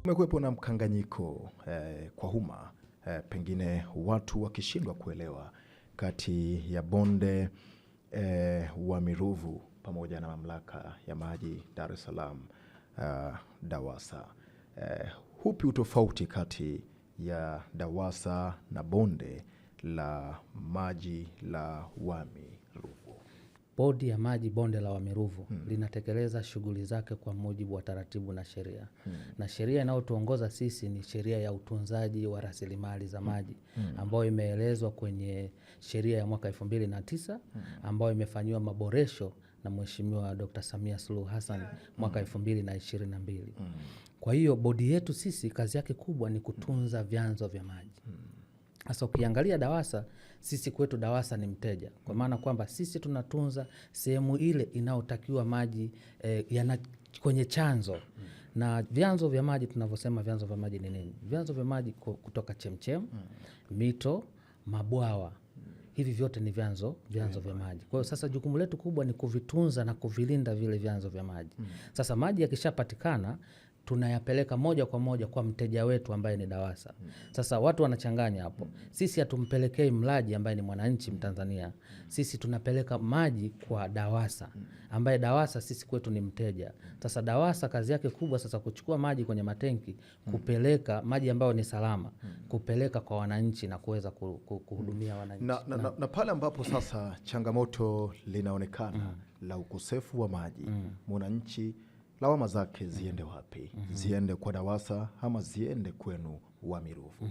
Kumekuwepo na mkanganyiko kwa umma, pengine watu wakishindwa kuelewa kati ya bonde Wami Ruvu pamoja na mamlaka ya maji Dar es Salaam, DAWASA. Hupi utofauti kati ya DAWASA na bonde la maji la Wami Ruvu? Bodi ya maji bonde la Wami Ruvu linatekeleza shughuli zake kwa mujibu wa taratibu na sheria. Na sheria inayotuongoza sisi ni sheria ya utunzaji wa rasilimali za maji ambayo imeelezwa kwenye sheria ya mwaka 2009 ambayo imefanyiwa maboresho na Mheshimiwa Dr. Samia Suluhu Hassan mwaka 2022. Kwa hiyo bodi yetu sisi kazi yake kubwa ni kutunza vyanzo vya maji. Sasa ukiangalia DAWASA, sisi kwetu DAWASA ni mteja. Kwa maana kwamba sisi tunatunza sehemu ile inayotakiwa maji kwenye chanzo. Na vyanzo vya maji, tunavyosema vyanzo vya maji ni nini? Vyanzo vya maji kutoka chemchem, mito, mabwawa. Hivi vyote ni vyanzo vya maji. Kwa hiyo sasa jukumu letu kubwa ni kuvitunza na kuvilinda vile vyanzo vya maji. Sasa maji yakishapatikana tunayapeleka moja kwa moja kwa mteja wetu ambaye ni DAWASA. Sasa watu wanachanganya hapo. Sisi hatumpelekei mlaji ambaye ni mwananchi Mtanzania. Sisi tunapeleka maji kwa DAWASA ambaye DAWASA sisi kwetu ni mteja. Sasa DAWASA kazi yake kubwa sasa kuchukua maji kwenye matenki, kupeleka maji ambayo ni salama, kupeleka kwa wananchi na kuweza kuhudumia wananchi. Na pale ambapo sasa changamoto linaonekana la ukosefu wa maji, mwananchi lawama zake ziende wapi? Ziende kwa DAWASA ama ziende kwenu Wami Ruvu?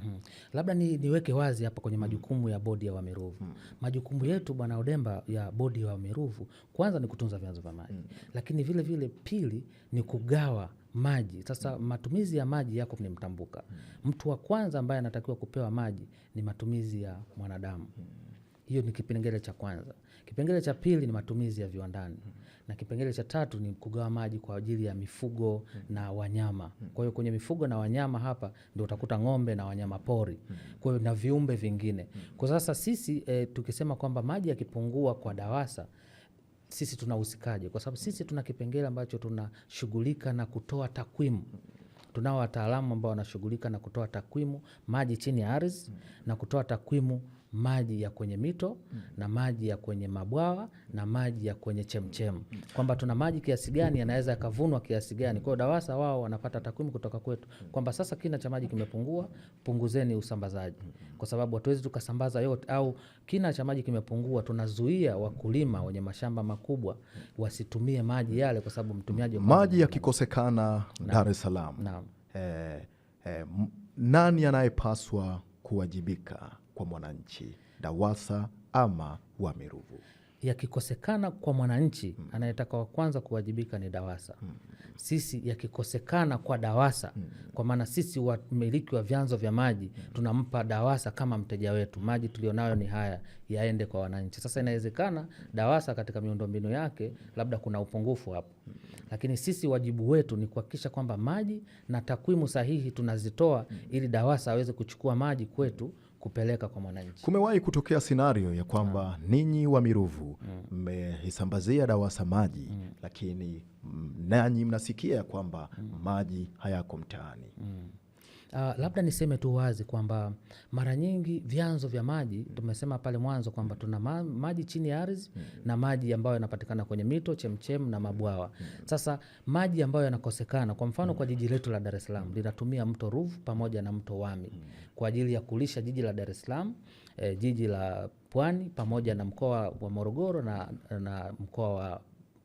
Labda niweke wazi hapa kwenye majukumu ya bodi ya Wami Ruvu. Majukumu yetu Bwana Odemba ya bodi ya Wami Ruvu, kwanza ni kutunza vyanzo vya maji. Lakini vile vile pili ni kugawa maji. Sasa matumizi ya maji yako ni mtambuka. Mtu wa kwanza ambaye anatakiwa kupewa maji ni matumizi ya mwanadamu. Hiyo ni kipengele cha kwanza. Kipengele cha pili ni matumizi ya viwandani. Na kipengele cha tatu ni kugawa maji kwa ajili ya mifugo na wanyama. Kwa hiyo kwenye mifugo na wanyama hapa ndio utakuta ng'ombe na wanyama pori. Kwa hiyo na viumbe vingine. Kwa sasa sisi tukisema kwamba maji yakipungua kwa DAWASA, sisi tunahusikaje? Kwa sababu sisi tuna kipengele ambacho tunashughulika na kutoa takwimu. Tunao wataalamu ambao wanashughulika na kutoa takwimu maji chini ya ardhi na kutoa takwimu maji ya kwenye mito na maji ya kwenye mabwawa na maji ya kwenye chemchem. Kwamba tuna maji kiasi gani yanaweza yakavunwa kiasi gani. Kwa hiyo DAWASA wao wanapata takwimu kutoka kwetu kwamba sasa kina cha maji kimepungua, punguzeni usambazaji. Kwa sababu hatuwezi tukasambaza yote, au kina cha maji kimepungua, tunazuia wakulima wenye mashamba makubwa wasitumie maji yale kwa sababu mtumiaji maji yakikosekana Dar es Salaam. Nani anayepaswa kuwajibika kwa mwananchi, DAWASA ama Wami Ruvu? Yakikosekana kwa mwananchi, anayetaka wa kwanza kuwajibika ni DAWASA. Sisi yakikosekana kwa DAWASA, kwa maana sisi wamiliki wa vyanzo vya maji tunampa DAWASA kama mteja wetu. Maji tulionayo ni haya, yaende kwa wananchi. Sasa inawezekana DAWASA katika miundombinu yake labda kuna upungufu hapo. Lakini sisi wajibu wetu ni kuhakikisha kwamba maji na takwimu sahihi tunazitoa ili DAWASA aweze kuchukua maji kwetu kupeleka kwa mwananchi. Kumewahi kutokea scenario ya kwamba ninyi Wami Ruvu mmeisambazia DAWASA maji lakini nanyi mnasikia kwamba maji hayako mtaani? Labda niseme tu wazi kwamba mara nyingi vyanzo vya maji tumesema pale mwanzo kwamba tuna maji chini ya ardhi na maji ambayo yanapatikana kwenye mito, chemchem na mabwawa. Sasa maji ambayo yanakosekana, kwa mfano kwa jiji letu la Dar es Salaam linatumia mto Ruvu pamoja na mto Wami kwa ajili ya kulisha jiji la Dar es Salaam, jiji la Pwani pamoja na mkoa wa Morogoro na mkoa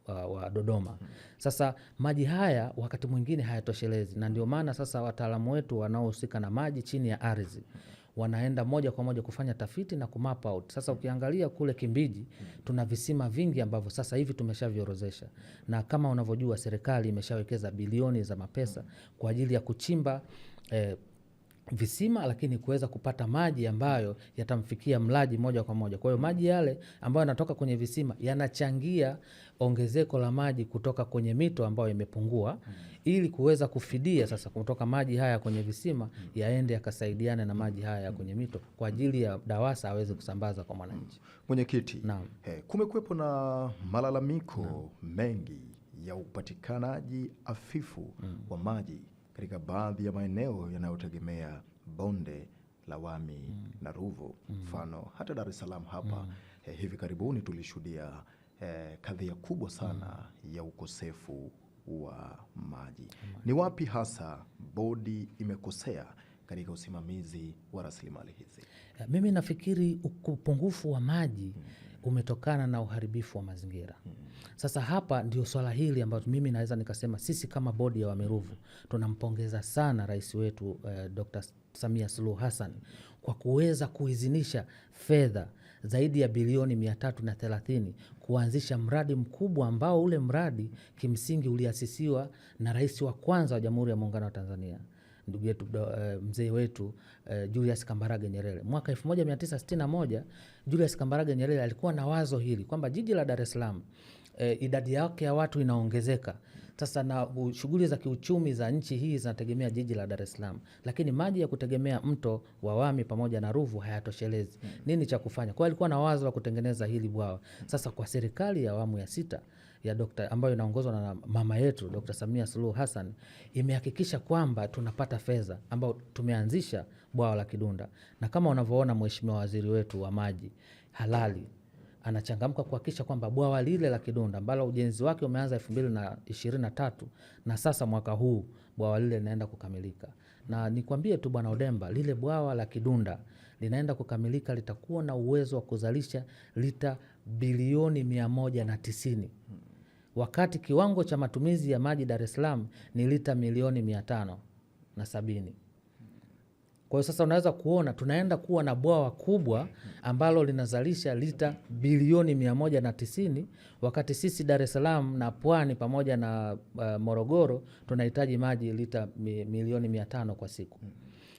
wa Dodoma. Sasa maji haya wakati mwingine hayatoshelezi, na ndio maana sasa wataalamu wetu wanaohusika na maji chini ya ardhi wanaenda moja kwa moja kufanya tafiti na kumap out. Sasa ukiangalia kule Kimbiji tuna visima vingi ambavyo sasa hivi tumeshaviorozesha, na kama unavyojua serikali imeshawekeza bilioni za mapesa kwa ajili ya kuchimba visima, lakini kuweza kupata maji ambayo yatamfikia mlaji moja kwa moja. Kwa hiyo maji yale ambayo yanatoka kwenye visima yanachangia ongezeko la maji kutoka kwenye mito ambayo imepungua, ili kuweza kufidia sasa kutoka maji haya kwenye visima yaende yakasaidiane na maji haya kwenye mito kwa ajili ya DAWASA aweze kusambaza kwa mwananchi. Mwenyekiti, kumekuwepo na malalamiko mengi ya upatikanaji hafifu wa maji katika baadhi ya maeneo yanayotegemea bonde la Wami na Ruvu, mfano hata Dar es Salaam hapa hivi karibuni tulishuhudia kadhia kubwa sana ya ukosefu wa maji. Ni wapi hasa bodi imekosea katika usimamizi wa rasilimali hizi? Mimi nafikiri upungufu wa maji umetokana na uharibifu wa mazingira. Sasa hapa ndio swala hili ambalo mimi naweza nikasema sisi kama bodi ya Wami Ruvu tunampongeza sana rais wetu Dr. Samia Suluhu Hassan kwa kuweza kuidhinisha fedha zaidi ya bilioni 330 kuanzisha mradi mkubwa ambao ule mradi kimsingi uliasisiwa na rais wa kwanza wa Jamhuri ya Muungano wa Tanzania, ndugu yetu mzee wetu Julius Kambarage Nyerere. Mwaka 1961 Julius Kambarage Nyerere alikuwa na wazo hili kwamba jiji la Dar es Salaam idadi yake ya watu inaongezeka sasa, na shughuli za kiuchumi za nchi hii zinategemea jiji la Dar es Salaam, lakini maji ya kutegemea mto wa Wami pamoja na Ruvu hayatoshelezi. Nini cha kufanya? Kwa alikuwa na wazo la kutengeneza hili bwawa. Sasa kwa serikali ya awamu ya 6 ya ambayo inaongozwa na mama yetu Dr. Samia Suluhu Hassan imehakikisha kwamba tunapata fedha ambao tumeanzisha bwawa la Kidunda, na kama unavyoona mheshimiwa waziri wetu wa maji halali anachangamka kuhakikisha kwamba bwawa lile la Kidunda ambalo ujenzi wake umeanza 2023 na sasa mwaka huu bwawa lile linaenda kukamilika. Na nikwambie tu Bwana Odemba, lile bwawa la Kidunda linaenda kukamilika, litakuwa na uwezo wa kuzalisha lita bilioni 190 wakati kiwango cha matumizi ya maji Dar es Salaam ni lita milioni 570. Kwa hiyo sasa unaweza kuona tunaenda kuwa na bwawa kubwa ambalo linazalisha lita bilioni 190 wakati sisi Dar es Salaam na Pwani pamoja na Morogoro tunahitaji maji lita milioni 500 kwa siku.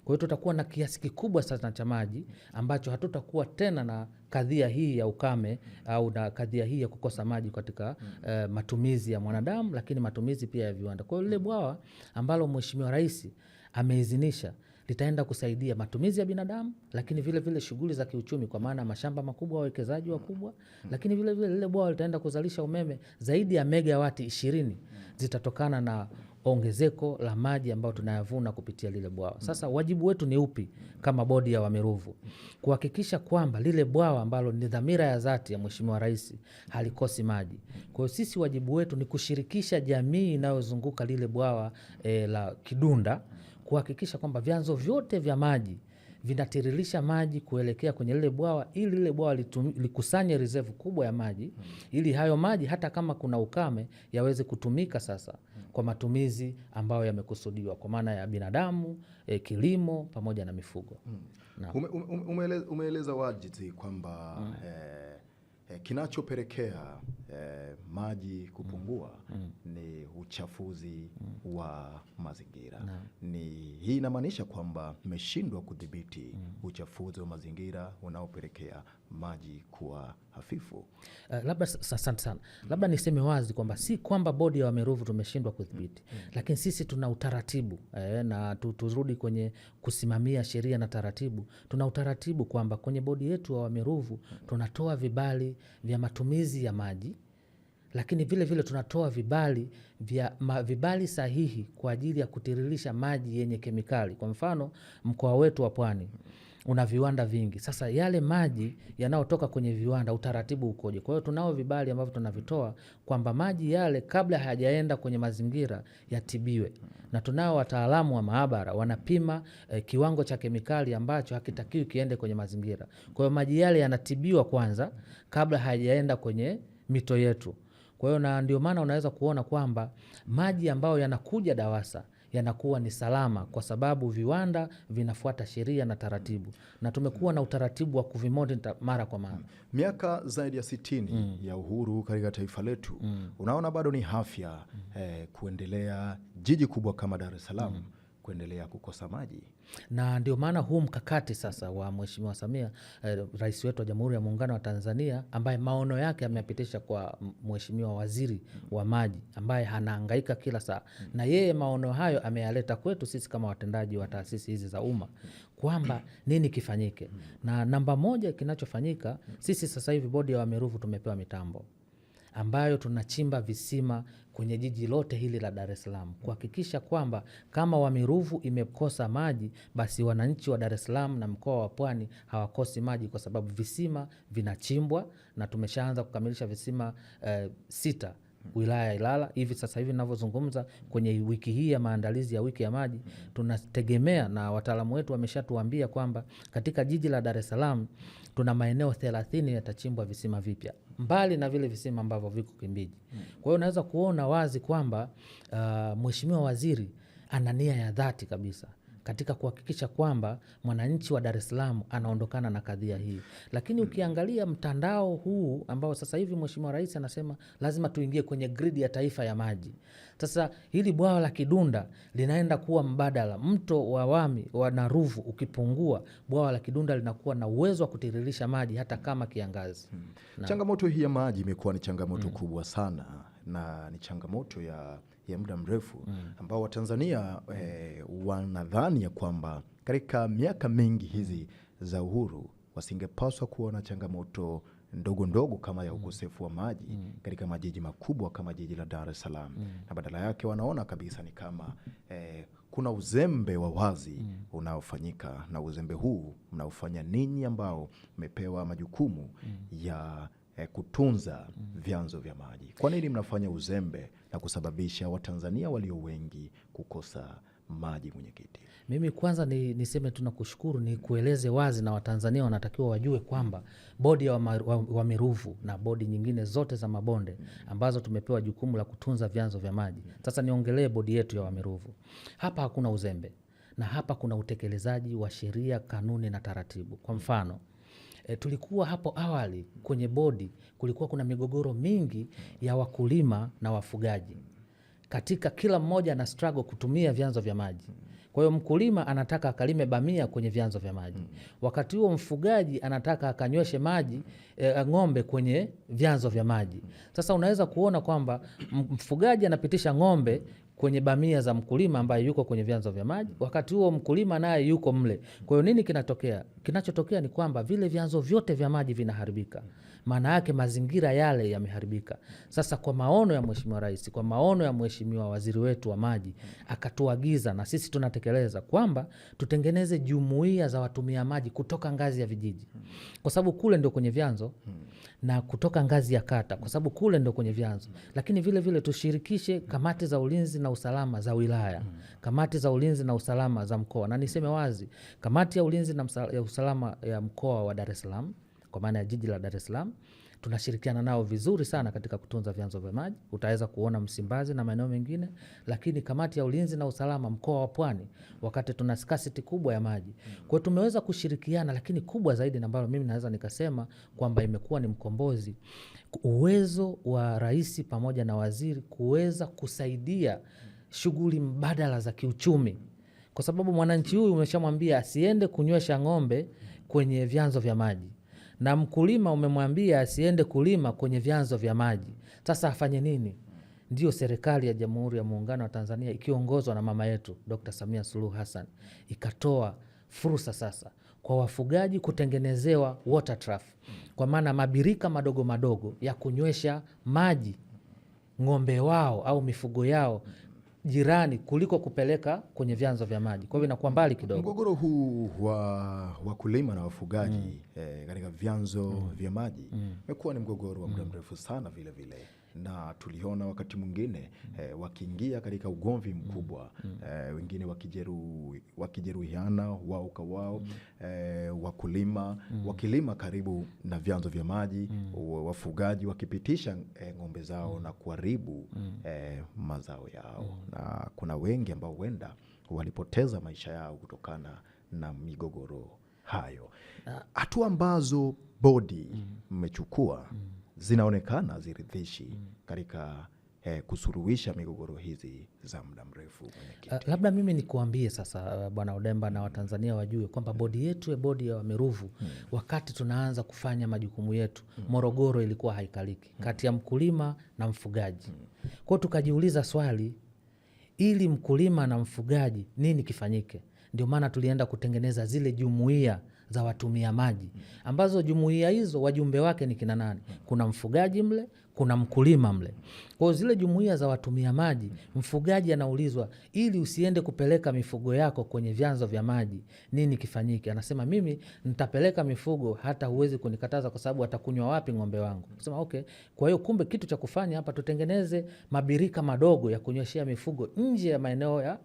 Kwa hiyo tutakuwa na kiasi kikubwa sana cha maji ambacho hatutakuwa tena na kadhia hii ya ukame au na kadhia hii ya kukosa maji katika matumizi ya mwanadamu, lakini matumizi pia ya viwanda. Kwa hiyo lile bwawa ambalo Mheshimiwa Rais ameidhinisha litaenda kusaidia matumizi ya binadamu, lakini vile vile shughuli za kiuchumi kwa maana mashamba makubwa, wawekezaji wakubwa, lakini vile vile lile bwawa litaenda kuzalisha umeme zaidi ya megawati 20 zitatokana na ongezeko la maji ambayo tunayavuna kupitia lile bwawa. Sasa wajibu wetu ni upi kama bodi ya Wami Ruvu? Kuhakikisha kwamba lile bwawa ambalo ni dhamira ya dhati ya Mheshimiwa Rais halikosi maji. Kwa hiyo sisi wajibu wetu ni kushirikisha jamii inayozunguka lile bwawa la Kidunda, kuhakikisha kwamba vyanzo vyote vya maji vinatiririsha maji kuelekea kwenye lile bwawa, ili lile bwawa likusanye reserve kubwa ya maji, ili hayo maji hata kama kuna ukame yaweze kutumika sasa kwa matumizi ambayo yamekusudiwa kwa maana ya binadamu, kilimo pamoja na mifugo. Umeeleza wajizi kwamba kinachopelekea maji kupungua ni uchafuzi wa mazingira. Hii inamaanisha kwamba mmeshindwa kudhibiti uchafuzi wa mazingira unaopelekea maji kuwa hafifu. Labda asante sana. Labda niseme wazi kwamba si kwamba bodi ya Wami Ruvu tumeshindwa kudhibiti, lakini sisi tuna utaratibu na turudi kwenye kusimamia sheria na taratibu. Tuna utaratibu kwamba kwenye bodi yetu ya Wami Ruvu tunatoa vibali vya matumizi ya maji, lakini vile vile tunatoa vibali sahihi kwa ajili ya kutiririsha maji yenye kemikali. Kwa mfano mkoa wetu wa Pwani una viwanda vingi. Sasa yale maji yanayotoka kwenye viwanda utaratibu ukoje? Kwa hiyo tunao vibali ambavyo tunavitoa kwamba maji yale kabla hayajaenda kwenye mazingira yatibiwe, na tunao wataalamu wa maabara wanapima kiwango cha kemikali ambacho hakitakiwi kiende kwenye mazingira. Kwa hiyo maji yale yanatibiwa kwanza kabla hayajaenda kwenye mito yetu. Kwa hiyo na ndio maana unaweza kuona kwamba maji ambayo yanakuja DAWASA yanakuwa ni salama kwa sababu viwanda vinafuata sheria na taratibu, na tumekuwa na utaratibu wa kuvimonitor mara kwa mara. Miaka zaidi ya 60 ya uhuru katika taifa letu, unaona bado ni hafya kuendelea jiji kubwa kama Dar es Salaam kuendelea kukosa maji. Na ndio maana huu mkakati sasa wa Mheshimiwa Samia rais wetu wa Jamhuri ya Muungano wa Tanzania, ambaye maono yake ameyapitisha kwa Mheshimiwa Waziri wa Maji ambaye anahangaika kila saa, na yeye maono hayo ameyaleta kwetu sisi kama watendaji wa taasisi hizi za umma kwamba nini kifanyike. Na namba moja kinachofanyika, sisi sasa hivi bodi ya Wami Ruvu tumepewa mitambo ambayo tunachimba visima kwenye jiji lote hili la Dar es Salaam kuhakikisha kwamba kama Wamiruvu imekosa maji, basi wananchi wa Dar es Salaam na mkoa wa Pwani hawakosi maji, kwa sababu visima vinachimbwa na tumeshaanza kukamilisha visima 6 wilaya ya Ilala. Hivi sasa hivi ninavyozungumza, kwenye wiki hii ya maandalizi ya wiki ya maji, tunategemea na wataalamu wetu wameshatuambia kwamba katika jiji la Dar es Salaam tuna maeneo 30 yatachimbwa visima vipya, mbali na vile visima ambavyo viko Kimbiji. Kwa hiyo unaweza kuona wazi kwamba Mheshimiwa Waziri ana nia ya dhati kabisa katika kuhakikisha kwamba mwananchi wa Dar es Salaam anaondokana na kadhia hii. Lakini ukiangalia mtandao huu ambao sasa hivi Mheshimiwa Rais anasema lazima tuingie kwenye gridi ya taifa ya maji. Sasa hili bwawa la Kidunda linaenda kuwa mbadala. Mto wa Wami na Ruvu ukipungua, bwawa la Kidunda linakuwa na uwezo wa kutiririsha maji hata kama kiangazi. Changamoto hii ya maji imekuwa ni changamoto kubwa sana, na ni changamoto ya muda mrefu ambao Watanzania wanadhani ya kwamba katika miaka mingi hizi za uhuru wasingepaswa kuwa na changamoto ndogo ndogo kama ya ukosefu wa maji katika majiji makubwa kama jiji la Dar es Salaam, na badala yake wanaona kabisa ni kama kuna uzembe wa wazi unaofanyika, na uzembe huu mnaofanya ninyi ambao mmepewa majukumu ya kutunza vyanzo vya maji. Kwa nini mnafanya uzembe na kusababisha Watanzania walio wengi kukosa maji, mwenyekiti? Mimi kwanza niseme tunakushukuru, ni kueleze wazi na Watanzania wanatakiwa wajue kwamba bodi ya Wamiruvu na bodi nyingine zote za mabonde ambazo tumepewa jukumu la kutunza vyanzo vya maji. Sasa niongelee bodi yetu ya Wamiruvu. Hapa hakuna uzembe, na hapa kuna utekelezaji wa sheria, kanuni na taratibu. Kwa mfano, tulikuwa hapo awali kwenye bodi kulikuwa kuna migogoro mingi ya wakulima na wafugaji. Katika kila mmoja na struggle kutumia vyanzo vya maji. Kwa hiyo mkulima anataka akalime bamia kwenye vyanzo vya maji. Wakati huo mfugaji anataka akanyweshe maji ng'ombe kwenye vyanzo vya maji. Sasa unaweza kuona kwamba mfugaji anapitisha ng'ombe kwenye bamia za mkulima ambaye yuko kwenye vyanzo vya maji, wakati huo mkulima naye yuko mle. Kwa hiyo nini kinatokea? Kinachotokea ni kwamba vile vyanzo vyote vya maji vinaharibika. Maana yake mazingira yale yameharibika. Sasa kwa maono ya Mheshimiwa Rais, kwa maono ya Mheshimiwa Waziri wetu wa maji, akatuagiza na sisi tunatekeleza kwamba tutengeneze jumuiya za watumia maji kutoka ngazi ya vijiji, kwa sababu kule ndio kwenye vyanzo, na kutoka ngazi ya kata, kwa sababu kule ndio kwenye vyanzo. Lakini vile vile tushirikishe kamati za ulinzi na usalama za wilaya, kamati za ulinzi na usalama za mkoa. Na niseme wazi, kamati ya ulinzi na usalama ya mkoa wa Dar es Salaam, kwa maana ya jiji la Dar es Salaam, tunashirikiana nao vizuri sana katika kutunza vyanzo vya maji. Utaweza kuona Msimbazi na maeneo mengine. Lakini kamati ya ulinzi na usalama mkoa wa Pwani, wakati tuna scarcity kubwa ya maji, kwa tumeweza kushirikiana. Lakini kubwa zaidi na ambalo mimi naweza nikasema kwamba imekuwa ni mkombozi, uwezo wa rais pamoja na waziri kuweza kusaidia shughuli mbadala za kiuchumi, kwa sababu mwananchi huyu umeshamwambia asiende kunywesha ng'ombe kwenye vyanzo vya maji, na mkulima umemwambia asiende kulima kwenye vyanzo vya maji. Sasa afanye nini? Ndio serikali ya Jamhuri ya Muungano wa Tanzania ikiongozwa na mama yetu Dr. Samia Suluhu Hassan ikatoa fursa sasa kwa wafugaji kutengenezewa water trough, kwa maana mabirika madogo madogo ya kunywesha maji ng'ombe wao au mifugo yao jirani kuliko kupeleka kwenye vyanzo vya maji. Kwa hivyo inakuwa mbali kidogo. Mgogoro huu wa wakulima na wafugaji katika vyanzo vya maji umekuwa ni mgogoro wa muda mrefu sana vile vile, na tuliona wakati mwingine wakiingia katika ugomvi mkubwa, wengine wakijeruhiana wao kwa wao, wakulima wakilima karibu na vyanzo vya maji, wafugaji wakipitisha ng'ombe zao na kuharibu mazao yao, na kuna wengi ambao huenda walipoteza maisha yao kutokana na migogoro hayo. Hatua ambazo bodi mmechukua zinaonekana ziridhishi katika kusuruhisha migogoro hizi za muda mrefu. Labda mimi nikuambie sasa Bwana Odemba na Watanzania wajue kwamba bodi yetu ya bodi ya Wamiruvu wakati tunaanza kufanya majukumu yetu, Morogoro ilikuwa haikaliki kati ya mkulima na mfugaji. Kwa tukajiuliza swali, ili mkulima na mfugaji nini kifanyike? Ndio maana tulienda kutengeneza zile jumuiya za watumia maji, ambazo jumuiya hizo wajumbe wake ni kina nani? Kuna mfugaji mle, kuna mkulima mle. Kwa zile jumuiya za watumia maji, mfugaji anaulizwa, ili usiende kupeleka mifugo yako kwenye vyanzo vya maji, nini kifanyike? Anasema mimi nitapeleka mifugo, hata huwezi kunikataza kwa sababu atakunywa wapi ng'ombe wangu? Anasema okay, kwa hiyo kumbe kitu cha kufanya hapa, tutengeneze mabirika madogo ya kunyweshea mifugo nje ya maeneo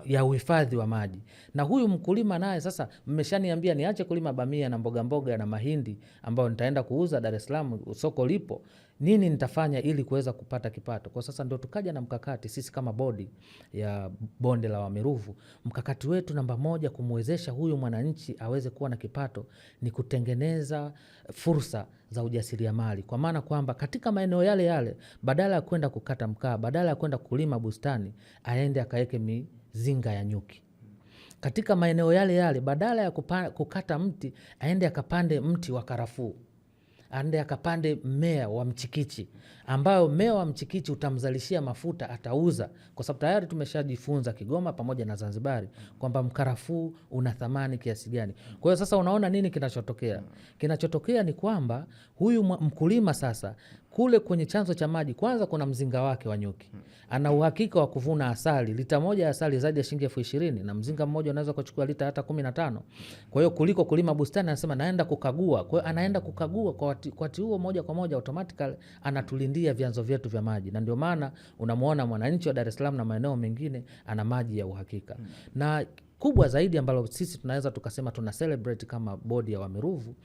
ya uhifadhi wa maji. Na huyu mkulima naye sasa, mmeshaniambia niache kulima bamia na mboga mboga na mahindi ambayo nitaenda kuuza Dar es Salaam, soko lipo, nini nitafanya ili kuweza kupata kipato? Kwa sasa ndio tukaja na mkakati sisi kama bodi ya bonde la Wamiruvu. Mkakati wetu namba moja, kumwezesha huyu mwananchi aweze kuwa na kipato, ni kutengeneza fursa za ujasiriamali, kwa maana kwamba katika maeneo yale yale, badala ya kwenda kukata mkaa, badala ya kwenda kulima bustani, aende akaweke mizinga ya nyuki. Katika maeneo yale yale, badala ya kukata mti, aende akapande mti wa karafuu, aende akapande mmea wa mchikichi, ambayo mmea wa mchikichi utamzalishia mafuta, atauza. Kwa sababu tayari tumeshajifunza Kigoma pamoja na Zanzibari kwamba mkarafuu una thamani kiasi gani. Kwa hiyo sasa unaona nini kinachotokea? Kinachotokea ni kwamba huyu mkulima sasa, kule kwenye chanzo cha maji, kwanza kuna mzinga wake wa nyuki. Ana uhakika wa kuvuna asali, lita moja ya asali zaidi ya shilingi 20,000, na mzinga mmoja unaweza kuchukua lita hata 15. Kwa hiyo kuliko kulima bustani, anasema naenda kukagua. Kwa hiyo anaenda kukagua kwa wakati huo, moja kwa moja automatically anatulindia vyanzo vyetu vya maji. Na ndio maana unamuona mwananchi wa Dar es Salaam na maeneo mengine ana maji ya uhakika. Na kubwa zaidi ambalo sisi tunaweza tukasema tuna celebrate kama bodi ya Wamiruvu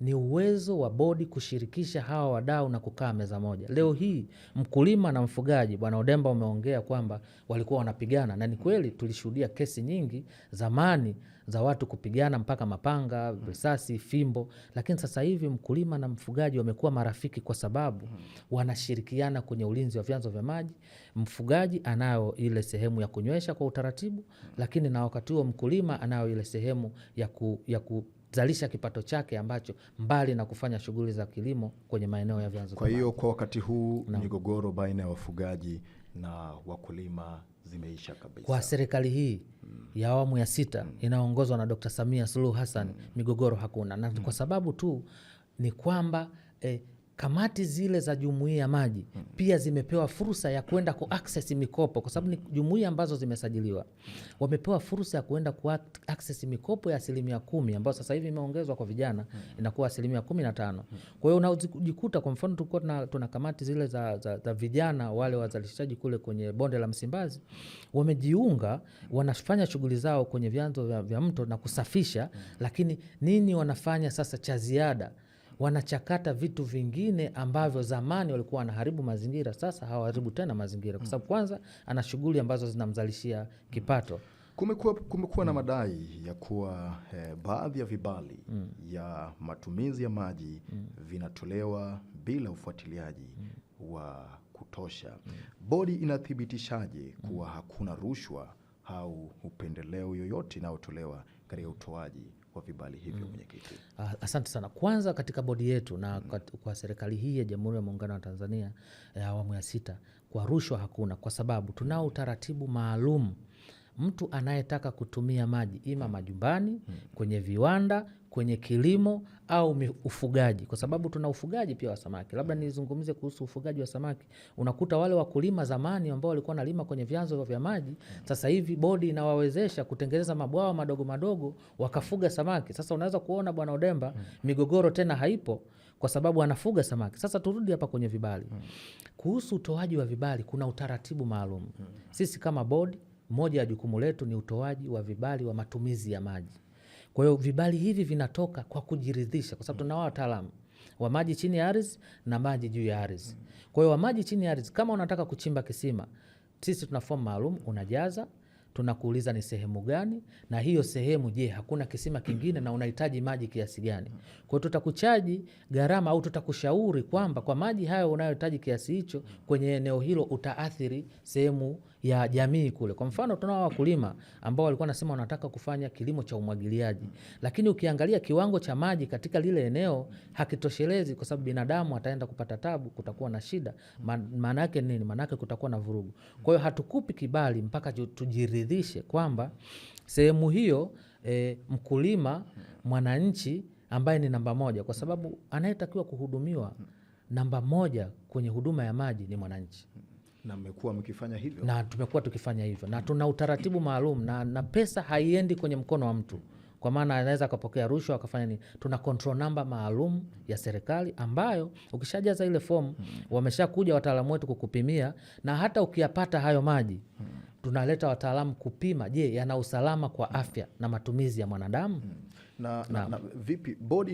ni uwezo wa bodi kushirikisha hawa wadau na kukaa meza moja. Leo hii mkulima na mfugaji, Bwana Odemba umeongea kwamba walikuwa wanapigana, na ni kweli tulishuhudia kesi nyingi zamani za watu kupigana mpaka mapanga, risasi, fimbo, lakini sasa hivi mkulima na mfugaji wamekuwa marafiki kwa sababu wanashirikiana kwenye ulinzi wa vyanzo vya maji. Mfugaji anayo ile sehemu ya kunywesha kwa utaratibu, lakini na wakati huo mkulima anayo ile sehemu ya kuzalisha kipato chake ambacho mbali na kufanya shughuli za kilimo kwenye maeneo ya vyanzo. Kwa hiyo kwa wakati huu migogoro baina ya wafugaji na wakulima zimeisha kabisa. Kwa serikali hii ya awamu ya 6 inaongozwa na Dr. Samia Suluhu Hassan, migogoro hakuna. Na kwa sababu tu ni kwamba kamati zile za jumuiya ya maji pia zimepewa fursa ya kwenda ku-access mikopo, kwa sababu ni jumuiya ambazo zimesajiliwa. Wamepewa fursa ya kwenda ku-access mikopo ya 10%, ambayo sasa hivi imeongezwa kwa vijana, inakuwa 15%. Kwa hiyo unajikuta, kwa mfano tulikuwa tuna kamati zile za vijana wale wazalishaji kule kwenye bonde la Msimbazi, wamejiunga, wanafanya shughuli zao kwenye vyanzo vya mto na kusafisha, lakini nini wanafanya sasa cha ziada? Wanachakata vitu vingine ambavyo zamani walikuwa wanaharibu mazingira, sasa hawaharibu tena mazingira, kwa sababu kwanza ana shughuli ambazo zinamzalishia kipato. Kumekuwa na madai ya kuwa baadhi ya vibali ya matumizi ya maji vinatolewa bila ufuatiliaji wa kutosha. Bodi inathibitishaje kuwa hakuna rushwa au upendeleo yoyote inayotolewa katika utoaji wa vibali hivyo, mwenyekiti? Asante sana. Kwanza katika bodi yetu na kwa serikali hii ya Jamhuri ya Muungano wa Tanzania ya awamu ya 6, kwa rushwa hakuna, kwa sababu tunao utaratibu maalum. Mtu anayetaka kutumia maji ima majumbani, kwenye viwanda, kwenye kilimo au ufugaji, kwa sababu tuna ufugaji pia wa samaki. Labda nizungumze kuhusu ufugaji wa samaki. Unakuta wale wakulima zamani ambao walikuwa nalima kwenye vyanzo vya maji, sasa hivi bodi inawawezesha kutengeneza mabwawa madogo madogo wakafuga samaki. Sasa unaweza kuona Bwana Odemba, migogoro tena haipo kwa sababu anafuga samaki. Sasa turudi hapa kwenye vibali. Kuhusu utoaji wa vibali kuna utaratibu maalum. Sisi kama bodi, moja ya jukumu letu ni utoaji wa vibali wa matumizi ya maji. Kwa hiyo vibali hivi vinatoka kwa kujiridhisha, kwa sababu tunao wataalamu wa maji chini ya ardhi na maji juu ya ardhi. Kwa hiyo wa maji chini ya ardhi, kama unataka kuchimba kisima, sisi tuna fomu maalum, unajaza, tunakuuliza ni sehemu gani, na hiyo sehemu je, hakuna kisima kingine na unahitaji maji kiasi gani. Kwa hiyo tutakuchaji gharama au tutakushauri kwamba kwa maji hayo unayohitaji kiasi hicho kwenye eneo hilo utaathiri sehemu ya jamii kule. Kwa mfano tunao wakulima ambao walikuwa nasema wanataka kufanya kilimo cha umwagiliaji, lakini ukiangalia kiwango cha maji katika lile eneo hakitoshelezi, kwa sababu binadamu ataenda kupata tabu, kutakuwa na shida. Maana yake nini? Maana yake kutakuwa na vurugu. Kwa hiyo hatukupi kibali mpaka tujiridhishe kwamba sehemu hiyo mkulima, mwananchi ambaye ni namba moja, kwa sababu anayetakiwa kuhudumiwa namba moja kwenye huduma ya maji ni mwananchi. Na mmekuwa mkifanya hivyo? Na tumekuwa tukifanya hivyo, na tuna utaratibu maalum, na pesa haiendi kwenye mkono wa mtu, kwa maana anaweza akapokea rushwa akafanya nini. Tuna control number maalum ya serikali ambayo ukishajaza ile fomu wameshakuja wataalamu wetu kukupimia, na hata ukiyapata hayo maji tunaleta wataalamu kupima, je, yana usalama kwa afya na matumizi ya mwanadamu. Na vipi bodi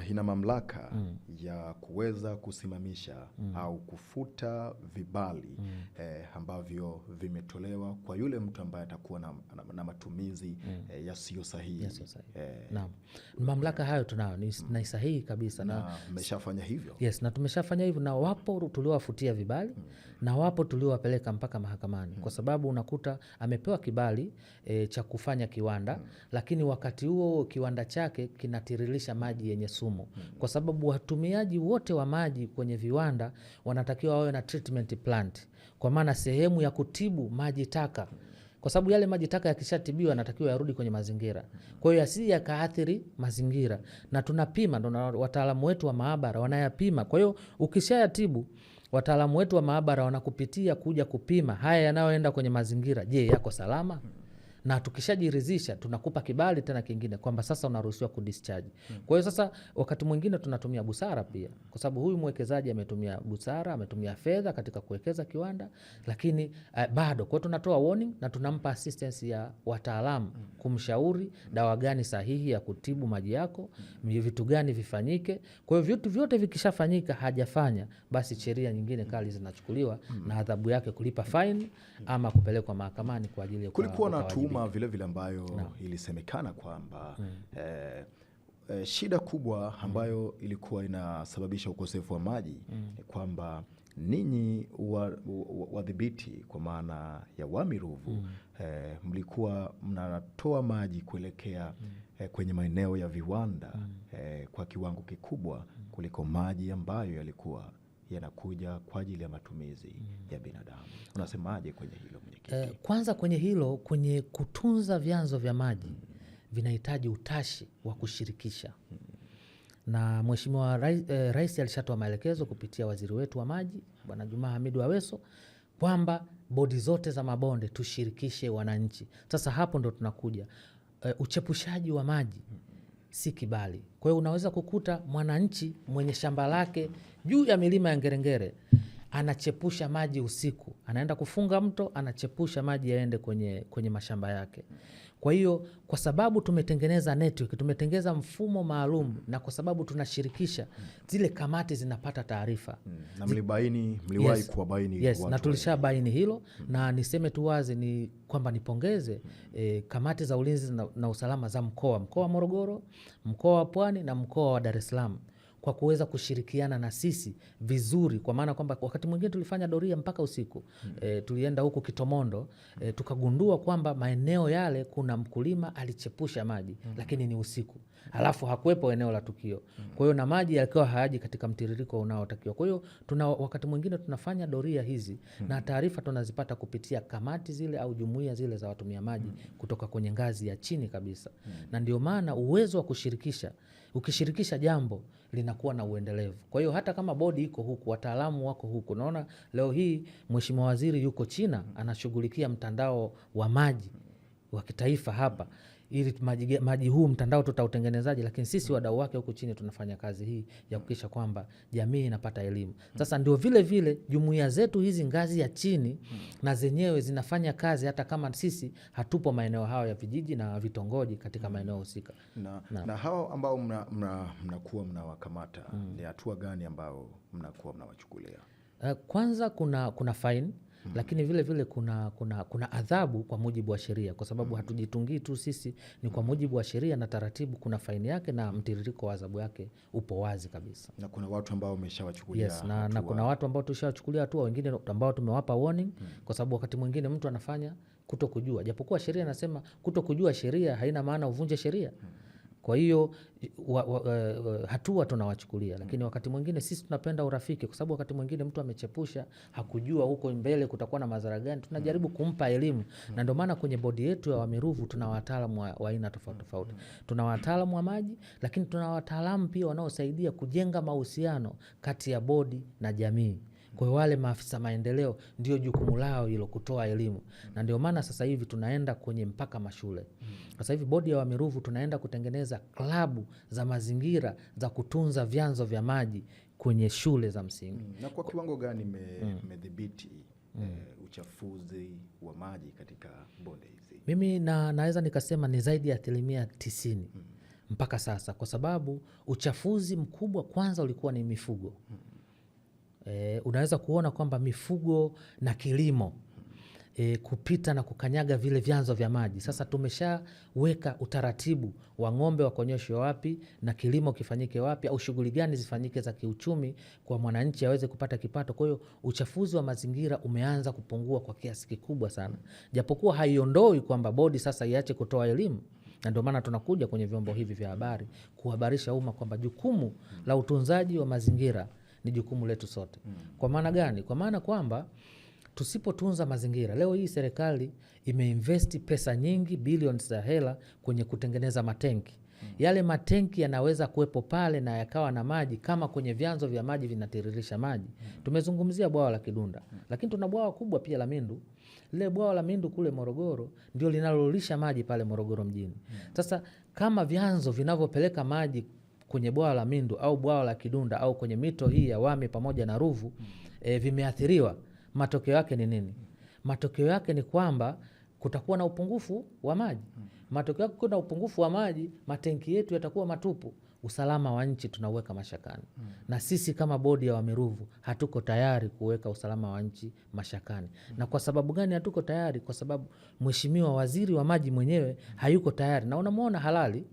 ina mamlaka ya kuweza kusimamisha au kufuta vibali ambavyo vimetolewa kwa yule mtu ambaye atakuwa na matumizi yasiyo sahihi? Naam, mamlaka hayo tunayo, ni sahihi kabisa. Na mmeshafanya hivyo? Yes, na tumeshafanya hivyo, na wapo tuliowafutia vibali na wapo tuliowapeleka mpaka mahakamani, kwa sababu unakuta amepewa kibali cha kufanya kiwanda, lakini wakati huo kiwanda chake kinatiririsha maji yenye sumu, kwa sababu watumiaji wote wa maji kwenye viwanda wanatakiwa wawe na treatment plant, kwa maana sehemu ya kutibu maji taka, kwa sababu yale maji taka yakishatibiwa yanatakiwa yarudi kwenye mazingira. Kwa hiyo yasije yakaathiri mazingira, na tunapima, ndo wataalamu wetu wa maabara wanayapima. Kwa hiyo ukishayatibu, wataalamu wetu wa maabara wanakupitia kuja kupima haya yanayoenda kwenye mazingira, je, yako salama? Na tukishajiridhisha tunakupa kibali tena kingine kwamba sasa unaruhusiwa kudischarge. Kwa hiyo sasa wakati mwingine tunatumia busara pia, kwa sababu huyu mwekezaji ametumia busara, ametumia fedha katika kuwekeza kiwanda, lakini bado kwa tunatoa warning na tunampa assistance ya wataalamu kumshauri dawa gani sahihi ya kutibu maji yako, vitu gani vifanyike. Kwa hiyo vitu vyote vikishafanyika hajafanya, basi sheria nyingine kali zinachukuliwa na adhabu yake kulipa fine ama kupelekwa mahakamani kwa ajili ya kulikuwa na tuhuma vile ambayo ilisemekana kwamba shida kubwa ambayo ilikuwa inasababisha ukosefu wa maji kwamba ninyi wadhibiti kwa maana ya Wamiruvu mlikuwa mnatoa maji kuelekea kwenye maeneo ya viwanda kwa kiwango kikubwa kuliko maji ambayo yalikuwa yanakuja kwa ajili ya matumizi ya binadamu. Unasemaje kwenye hilo mwenyekiti? Kwanza kwenye hilo, kwenye kutunza vyanzo vya maji vinahitaji utashi wa kushirikisha. Na Mheshimiwa Rais alishatoa maelekezo kupitia waziri wetu wa maji Bwana Juma Hamidu Aweso kwamba bodi zote za mabonde tushirikishe wananchi. Sasa hapo ndo tunakuja uchepushaji wa maji si kibali. Kwa hiyo unaweza kukuta mwananchi mwenye shamba lake juu ya milima ya Ngerengere anachepusha maji usiku, anaenda kufunga mto, anachepusha maji yaende kwenye mashamba yake. Kwa hiyo kwa sababu tumetengeneza network, tumetengeneza mfumo maalum, na kwa sababu tunashirikisha, zile kamati zinapata taarifa. Na mliwahi kuwabaini? Yes, na tulishabaini hilo. Na niseme tu wazi ni kwamba nipongeze kamati za ulinzi na usalama za mkoa wa Morogoro, mkoa wa Pwani na mkoa wa Dar es Salaam kwa kuweza kushirikiana na sisi vizuri, kwa maana kwamba wakati mwingine tulifanya doria mpaka usiku. Tulienda huku Kitomondo, tukagundua kwamba maeneo yale kuna mkulima alichepusha maji lakini ni usiku, alafu hakuwepo eneo la tukio. Kwa hiyo na maji yalikuwa hayaji katika mtiririko unaotakiwa. Kwa hiyo wakati mwingine tunafanya doria hizi na taarifa tunazipata kupitia kamati zile au jumuiya zile za watumia maji kutoka kwenye ngazi ya chini kabisa. Na ndio maana uwezo wa kushirikisha, ukishirikisha jambo linakuwa na uendelevu. Kwa hiyo hata kama bodi iko huku, wataalamu wako huku. Naona leo hii Mheshimiwa Waziri yuko China anashughulikia mtandao wa maji wa kitaifa hapa, ili maji huu mtandao tutautengenezaji, lakini sisi wadau wake huku chini tunafanya kazi hii ya kuhakikisha kwamba jamii inapata elimu. Sasa ndio vile vile jumuiya zetu hizi ngazi ya chini na zenyewe zinafanya kazi hata kama sisi hatupo maeneo hayo ya vijiji na vitongoji katika maeneo husika. Na hao ambao mnakuwa mnawakamata, ni hatua gani ambao mnakuwa mnawachukulia? Kwanza kuna fine, lakini vile vile kuna adhabu kwa mujibu wa sheria, kwa sababu hatujitungii tu sisi, ni kwa mujibu wa sheria na taratibu. Kuna faini yake na mtiririko wa adhabu yake upo wazi kabisa. Na kuna watu ambao umeshawachukulia? Yes, na kuna watu ambao tushawachukulia hatua, wengine ambao tumewapa warning, kwa sababu wakati mwingine mtu anafanya kutokujua, japokuwa sheria inasema kutokujua sheria haina maana uvunje sheria. Kwa hiyo hatua tunawachukulia, lakini wakati mwingine sisi tunapenda urafiki, kwa sababu wakati mwingine mtu amechepusha, hakujua huko mbele kutakuwa na madhara gani. Tunajaribu kumpa elimu, na ndio maana kwenye bodi yetu ya Wamiruvu tuna wataalamu wa aina tofauti tofauti. Tuna wataalamu wa maji, lakini tuna wataalamu pia wanaosaidia kujenga mahusiano kati ya bodi na jamii. Kwa wale maafisa maendeleo ndio jukumu lao hilo, kutoa elimu. Na ndio maana sasa hivi tunaenda kwenye mpaka mashule. Sasa hivi bodi ya Wamiruvu tunaenda kutengeneza klabu za mazingira za kutunza vyanzo vya maji kwenye shule za msingi. Na kwa kiwango gani mmedhibiti uchafuzi wa maji katika bonde hizi? Mimi naweza nikasema ni zaidi ya 90% mpaka sasa, kwa sababu uchafuzi mkubwa kwanza ulikuwa ni mifugo. Unaweza kuona kwamba mifugo na kilimo kupita na kukanyaga vile vyanzo vya maji. Sasa tumeshaweka utaratibu wa ng'ombe wakonyeshwe wapi na kilimo kifanyike wapi, au shughuli gani zifanyike za kiuchumi kwa mwananchi aweze kupata kipato. Kwa hiyo uchafuzi wa mazingira umeanza kupungua kwa kiasi kikubwa sana, japokuwa haiondoi kwamba bodi sasa iache kutoa elimu. Na ndio maana tunakuja kwenye vyombo hivi vya habari kuhabarisha umma kwamba jukumu la utunzaji wa mazingira ni jukumu letu sote. Kwa maana gani? Kwa maana kwamba tusipotunza mazingira, leo hii serikali imeinvesti pesa nyingi, bilioni za hela kwenye kutengeneza matenki. Yale matenki yanaweza kuwepo pale na yakawa na maji kama kwenye vyanzo vya maji vinatiririsha maji. Tumezungumzia bwawa la Kidunda, lakini tuna bwawa kubwa pia la Mindu. Lile bwawa la Mindu kule Morogoro ndio linalolisha maji pale Morogoro mjini. Sasa kama vyanzo vinavyopeleka maji kwenye bwawa la Mindu au bwawa la Kidunda au kwenye mito hii ya Wami pamoja na Ruvu vimeathiriwa, matokeo yake ni nini? Matokeo yake ni kwamba kutakuwa na upungufu wa maji. Matokeo yake kuna upungufu wa maji, matenki yetu yatakuwa matupu. Usalama wa nchi tunauweka mashakani. Na sisi kama bodi ya Wamiruvu hatuko tayari kuweka usalama wa nchi mashakani. Na kwa sababu gani hatuko tayari? Kwa sababu Mheshimiwa Waziri wa Maji mwenyewe hayuko tayari, na unamuona halali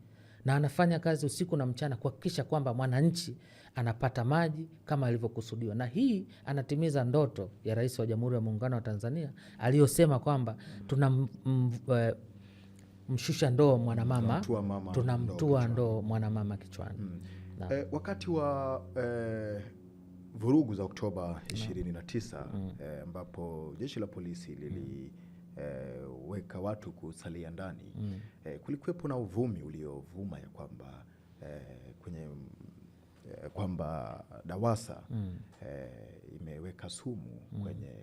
na anafanya kazi usiku na mchana kuhakikisha kwamba mwananchi anapata maji kama ilivyokusudiwa. Na hii anatimiza ndoto ya Rais wa Jamhuri ya Muungano wa Tanzania aliyosema kwamba mshusha ndoo mwanamama, tunamtua ndoo mwanamama kichwani. Wakati wa vurugu za Oktoba 29 ambapo jeshi la polisi liliweka watu kusalia ndani, kulikuwepo na uvumi uliovuma ya kwamba kwamba DAWASA imeweka sumu kwenye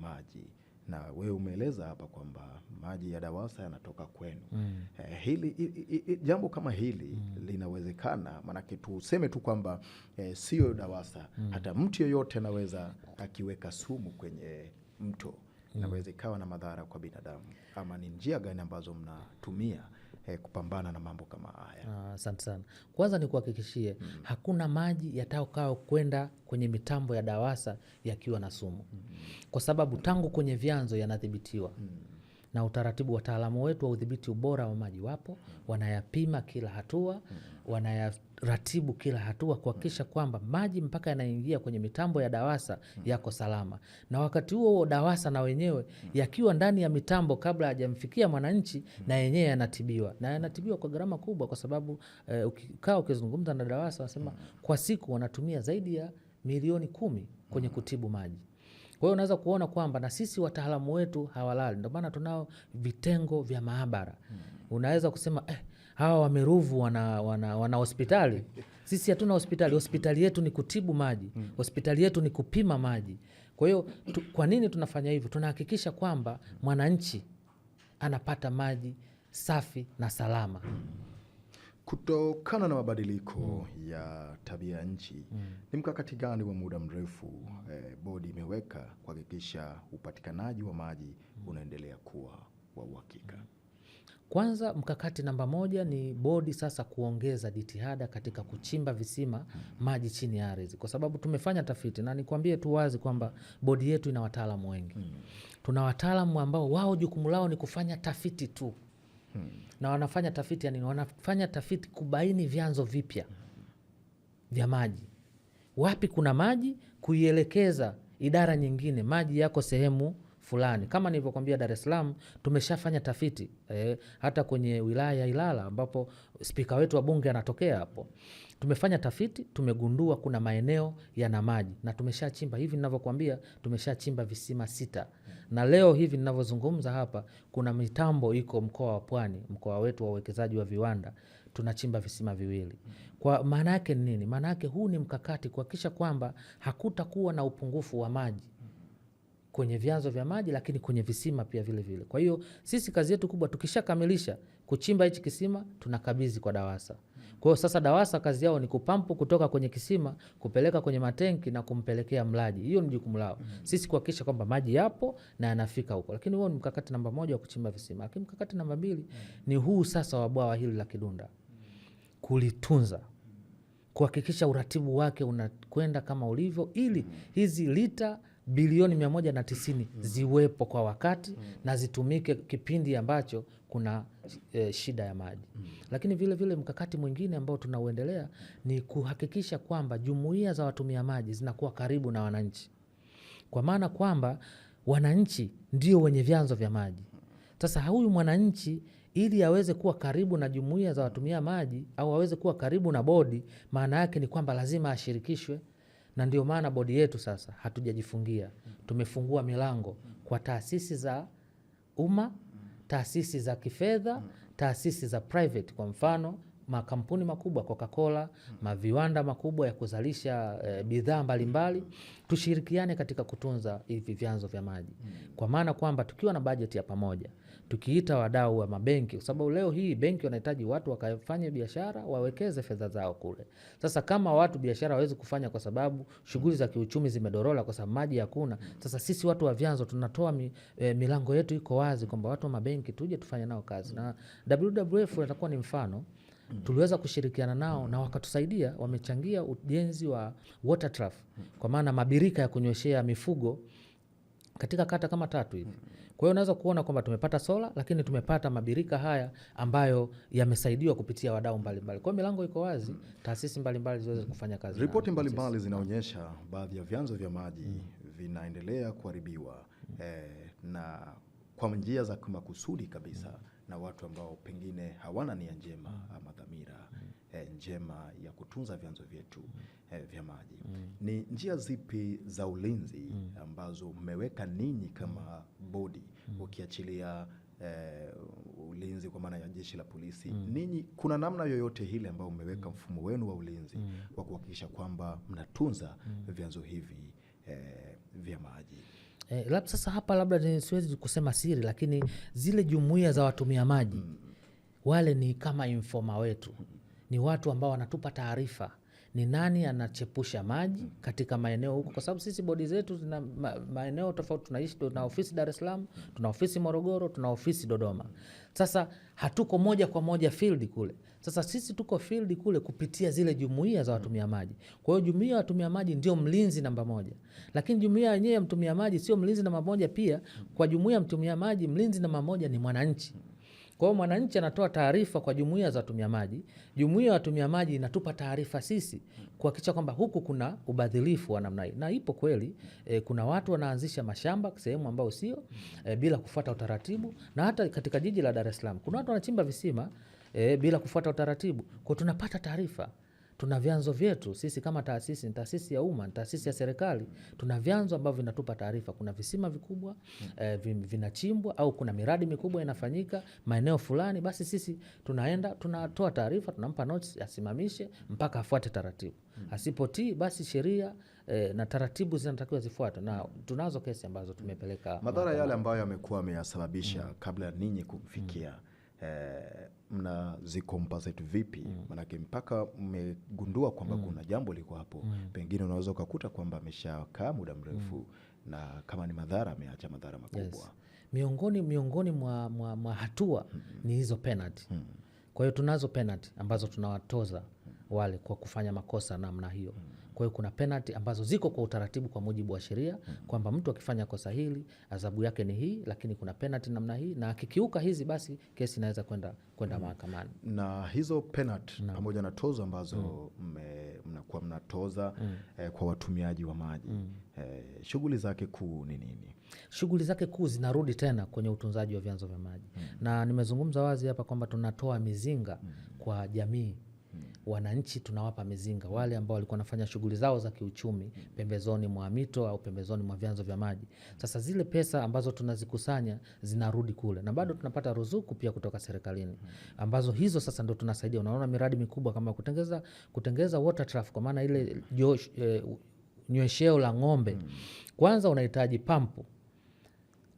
maji, na wewe umeeleza hapa kwamba maji ya DAWASA yanatoka kwenu. Jambo kama hili linawezekana? Maanake tuseme tu kwamba sio DAWASA, hata mtu yeyote anaweza akiweka sumu kwenye mto, inaweza ikawa na madhara kwa binadamu. Ama ni njia gani ambazo mnatumia kupambana na mambo kama haya? Asante sana. Kwanza ni kuhakikishie hakuna maji yatakao kwenda kwenye mitambo ya DAWASA yakiwa na sumu, kwa sababu tangu kwenye vyanzo yanadhibitiwa na utaratibu. Wataalamu wetu wa udhibiti ubora wa maji wapo, wanayapima kila hatua, wanayaratibu kila hatua kuhakikisha kwamba maji mpaka yanaingia kwenye mitambo ya DAWASA yako salama. Na wakati huo DAWASA na wenyewe yakiwa ndani ya mitambo kabla hajamfikia mwananchi, na yenyewe yanatibiwa, na yanatibiwa kwa gharama kubwa, kwa sababu ukizungumza na DAWASA wanasema kwa siku wanatumia zaidi ya milioni 10 kwenye kutibu maji. Kwa hiyo unaweza kuona kwamba na sisi wataalamu wetu hawalali. Ndio maana tunao vitengo vya maabara. Unaweza kusema hawa Wamiruvu wana hospitali. Sisi hatuna hospitali. Hospitali yetu ni kutibu maji. Hospitali yetu ni kupima maji. Kwa hiyo kwa nini tunafanya hivyo? Tunahakikisha kwamba mwananchi anapata maji safi na salama. Kutokana na mabadiliko ya tabia nchi, ni mkakati gani wa muda mrefu bodi imeweka kuhakikisha upatikanaji wa maji unaendelea kuwa wa uhakika? Kwanza, mkakati namba 1 ni bodi sasa kuongeza jitihada katika kuchimba visima maji chini ya ardhi, kwa sababu tumefanya tafiti, na nikwambie tu wazi kwamba bodi yetu ina wataalamu wengi. Tuna wataalamu ambao wao jukumu lao ni kufanya tafiti tu. Na wanafanya tafiti yani, wanafanya tafiti kubaini vyanzo vipya vya maji. Wapi kuna maji, kuielekeza idara nyingine, maji yako sehemu fulani. Kama nilivyokuambia, Dar es Salaam tumeshafanya tafiti hata kwenye wilaya ya Ilala ambapo spika wetu wa bunge anatokea hapo. Tumefanya tafiti, tumegundua kuna maeneo yana maji na tumeshachimba, hivi ninavyokuambia, tumeshachimba visima 6. Na leo hivi ninavyozungumza hapa kuna mitambo iko mkoa wa Pwani, mkoa wetu wa uwekezaji wa viwanda, tunachimba visima 2. Kwa maana yake ni nini? Maana yake huu ni mkakati kuhakikisha kwamba hakutakuwa na upungufu wa maji kwenye vyanzo vya maji, lakini kwenye visima pia vile vile. Kwa hiyo sisi kazi yetu kubwa, tukishakamilisha kuchimba hichi kisima tunakabidhi kwa DAWASA. Kwa hiyo sasa DAWASA kazi yao ni kupampu kutoka kwenye kisima kupeleka kwenye matenki na kumpelekea mlaji. Hiyo ni jukumu lao. Sisi kuhakikisha kwamba maji yapo na yanafika huko. Lakini huo ni mkakati namba 1 wa kuchimba visima. Lakini mkakati namba 2 ni huu sasa wa bwawa hili la Kidunda. Kulitunza, kuhakikisha uratibu wake unakwenda kama ulivyo, ili hizi lita bilioni 190 ziwepo kwa wakati na zitumike kipindi ambacho kuna shida ya maji. Lakini vile vile mkakati mwingine ambao tunauendelea ni kuhakikisha kwamba jumuiya za watumia maji zinakuwa karibu na wananchi, kwa maana kwamba wananchi ndio wenye vyanzo vya maji. Sasa huyu mwananchi ili aweze kuwa karibu na jumuiya za watumia maji au aweze kuwa karibu na bodi, maana yake ni kwamba lazima ashirikishwe. Na ndio maana bodi yetu sasa hatujajifungia, tumefungua milango kwa taasisi za umma, taasisi za kifedha, taasisi za private. Kwa mfano makampuni makubwa Coca-Cola, maviwanda makubwa ya kuzalisha bidhaa mbalimbali, tushirikiane katika kutunza hivi vyanzo vya maji. Kwa maana kwamba tukiwa na bajeti ya pamoja, tukiita wadau wa mabenki, kwa sababu leo hii benki wanahitaji watu wakafanye biashara, wawekeze fedha zao kule. Sasa kama watu biashara hawezi kufanya kwa sababu shughuli za kiuchumi zimedorola kwa sababu maji hakuna, sasa sisi watu wa vyanzo tunatoa milango yetu iko wazi kwamba watu wa mabenki tuje tufanye nao kazi. Na WWF atakuwa ni mfano. Tuliweza kushirikiana nao na wakatusaidia, wamechangia ujenzi wa water trough, kwa maana mabirika ya kunyweshea mifugo katika kata kama 3 hivi. Kwa hiyo unaweza kuona kwamba tumepata sola, lakini tumepata mabirika haya ambayo yamesaidiwa kupitia wadau mbalimbali. Kwa hiyo milango iko wazi, taasisi mbalimbali ziweze kufanya kazi. Ripoti mbalimbali zinaonyesha baadhi ya vyanzo vya maji vinaendelea kuharibiwa na kwa njia za makusudi kabisa na watu ambao pengine hawana nia njema ama dhamira njema ya kutunza vyanzo vyetu vya maji. Ni njia zipi za ulinzi ambazo mmeweka ninyi kama bodi, ukiachilia ulinzi kwa maana ya jeshi la polisi? Ninyi kuna namna yoyote hile ambayo mmeweka mfumo wenu wa ulinzi wa kuhakikisha kwamba mnatunza vyanzo hivi vya maji? Labda sasa hapa labda siwezi kusema siri, lakini zile jumuiya za watumia maji wale ni kama informa wetu, ni watu ambao wanatupa taarifa ni nani anachepusha maji katika maeneo huko, kwa sababu sisi bodi zetu zina maeneo tofauti. Tunaishi, tuna ofisi Dar es Salaam, tuna ofisi Morogoro, tuna ofisi Dodoma. Sasa hatuko moja kwa moja field kule. Sasa sisi tuko field kule kupitia zile jumuiya za watumia maji. Kwa hiyo jumuiya ya watumia maji ndio mlinzi namba 1. Lakini jumuiya yenyewe ya mtumia maji sio mlinzi namba 1 pia. Kwa jumuiya ya mtumia maji mlinzi namba 1 ni mwananchi. Kwa hiyo mwananchi anatoa taarifa kwa jumuiya za watumia maji. Jumuiya ya watumia maji inatupa taarifa sisi kuhakikisha kwamba huku kuna ubadhilifu wa namna hii. Na ipo kweli, kuna watu wanaanzisha mashamba sehemu ambao sio, bila kufuata utaratibu. Na hata katika jiji la Dar es Salaam kuna watu wanachimba visima bila kufuata utaratibu. Kwa tunapata taarifa. Tuna vyanzo vyetu sisi kama taasisi, ni taasisi ya umma, taasisi ya serikali, tuna vyanzo ambavyo vinatupa taarifa. Kuna visima vikubwa vinachimbwa au kuna miradi mikubwa inafanyika maeneo fulani, basi sisi tunaenda tunatoa taarifa, tunampa notice asimamishe mpaka afuate taratibu. Asipotii basi sheria na taratibu zinatakiwa zifuatwe, na tunazo kesi ambazo tumepeleka. Madhara yale ambayo yamekuwa yameyasababisha kabla ninyi kufikia mnazicompensate vipi? Manake mpaka mmegundua kwamba kuna jambo liko hapo, pengine unaweza ukakuta kwamba ameshakaa muda mrefu na kama ni madhara ameacha madhara makubwa. Yes. Miongoni mwa hatua ni hizo penalty. Kwa hiyo tunazo penalty ambazo tunawatoza wale kwa kufanya makosa namna hiyo. Kwa hiyo kuna penalty ambazo ziko kwa utaratibu kwa mujibu wa sheria kwamba mtu akifanya kosa hili adhabu yake ni hii, lakini kuna penalty namna hii, na akikiuka hizi basi kesi inaweza kwenda mahakamani. Na hizo penalty pamoja na tozo ambazo mnakuwa mnatoza kwa watumiaji wa maji, shughuli zake kuu ni nini? Shughuli zake kuu zinarudi tena kwenye utunzaji wa vyanzo vya maji. Na nimezungumza wazi hapa kwamba tunatoa mizinga kwa jamii. Wananchi tunawapa mizinga wale ambao walikuwa wanafanya shughuli zao za kiuchumi pembezoni mwa mito au pembezoni mwa vyanzo vya maji. Sasa zile pesa ambazo tunazikusanya zinarudi kule, na bado tunapata ruzuku pia kutoka serikalini, ambazo hizo sasa ndo tunasaidia. Unaona miradi mikubwa kama kutengeza water trough, kwa maana ile nywesheo la ng'ombe. Kwanza unahitaji pampu,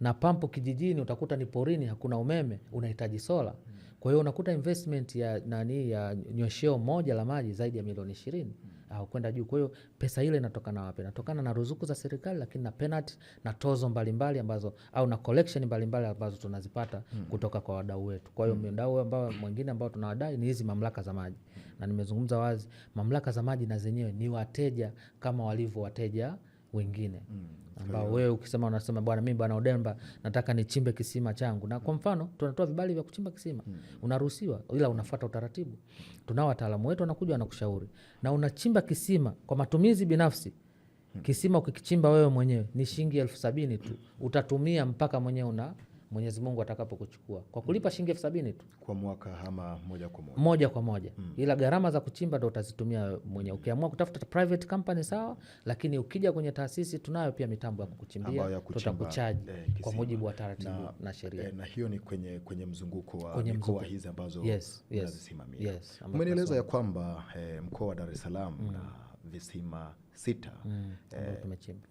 na pampu kijijini utakuta ni porini, hakuna umeme, unahitaji sola. Kwa hiyo unakuta investment ya nywesheo moja la maji zaidi ya milioni 20 au kwenda juu. Kwa hiyo pesa ile inatokana wapi? Inatokana na ruzuku za serikali, lakini na penalty na tozo mbalimbali ambazo, au na collection mbalimbali ambazo tunazipata kutoka kwa wadau wetu. Kwa hiyo mdau ambao mwingine ambao tunawadai ni hizi mamlaka za maji. Na nimezungumza wazi, mamlaka za maji na zenyewe ni wateja kama walivyo wateja wengine ambao wewe ukisema unasema bwana mimi bwana Odemba nataka nichimbe kisima changu, na kwa mfano tunatoa vibali vya kuchimba kisima, unaruhusiwa, ila unafuata utaratibu. Tunao wataalamu wetu wanakuja wanakushauri, na unachimba kisima kwa matumizi binafsi. Kisima ukikichimba wewe mwenyewe ni shilingi 70,000 tu, utatumia mpaka mwenyewe Mwenyezi Mungu atakapokuchukua, kwa kulipa shilingi 70,000 tu kwa mwaka, ama moja kwa moja. Ila gharama za kuchimba ndo utazitumia mwenyewe. Ukiamua kutafuta private company sawa, lakini ukija kwenye taasisi tunayo pia mitambo ya kukuchimbia, tutakuchaji kwa mujibu wa taratibu na sheria. Na hiyo ni kwenye mzunguko wa mikoa hizi ambazo unazisimamia. Umenieleza ya kwamba mkoa wa Dar es Salaam na visima 6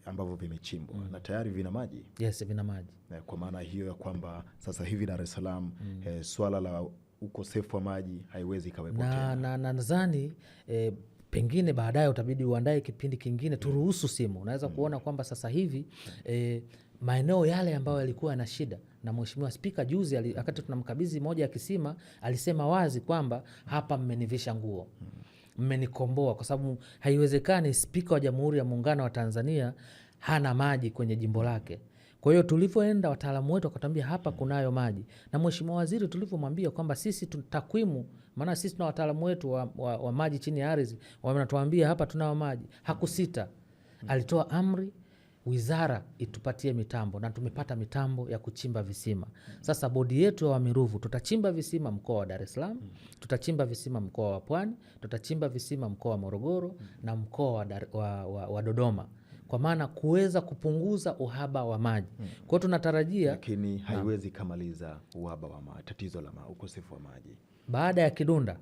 ambavyo vimechimbwa na tayari vina maji. Yes, vina maji. Kwa maana hiyo ya kwamba sasa hivi Dar es Salaam swala la ukosefu wa maji haiwezi kawepo tena. Na nadhani pengine baadaye utabidi uandae kipindi kingine turuhusu simu. Unaweza kuona kwamba sasa hivi maeneo yale ambayo yalikuwa na shida, na Mheshimiwa Spika juzi wakati tunamkabidhi moja ya kisima alisema wazi kwamba hapa mmenivisha nguo, mmenikomboa, kwa sababu haiwezekani Spika wa Jamhuri ya Muungano wa Tanzania hana maji kwenye jimbo lake. Kwa hiyo tulivyoenda wataalamu wetu wakatuambia hapa kunayo maji, na Mheshimiwa Waziri tulivyomwambia kwamba sisi takwimu, maana sisi tuna wataalamu wetu wa maji chini ya ardhi, wanatuambia hapa tunayo maji, hakusita. Alitoa amri wizara itupatie mitambo, na tumepata mitambo ya kuchimba visima. Sasa bodi yetu ya Wamiruvu tutachimba visima mkoa wa Dar es Salaam, tutachimba visima mkoa wa Pwani, tutachimba visima mkoa wa Morogoro na mkoa wa Dodoma, kwa maana kuweza kupunguza uhaba wa maji. Kwa hiyo tunatarajia, lakini haiwezi kamaliza uhaba wa maji, tatizo la ukosefu wa maji. Baada ya Kidunda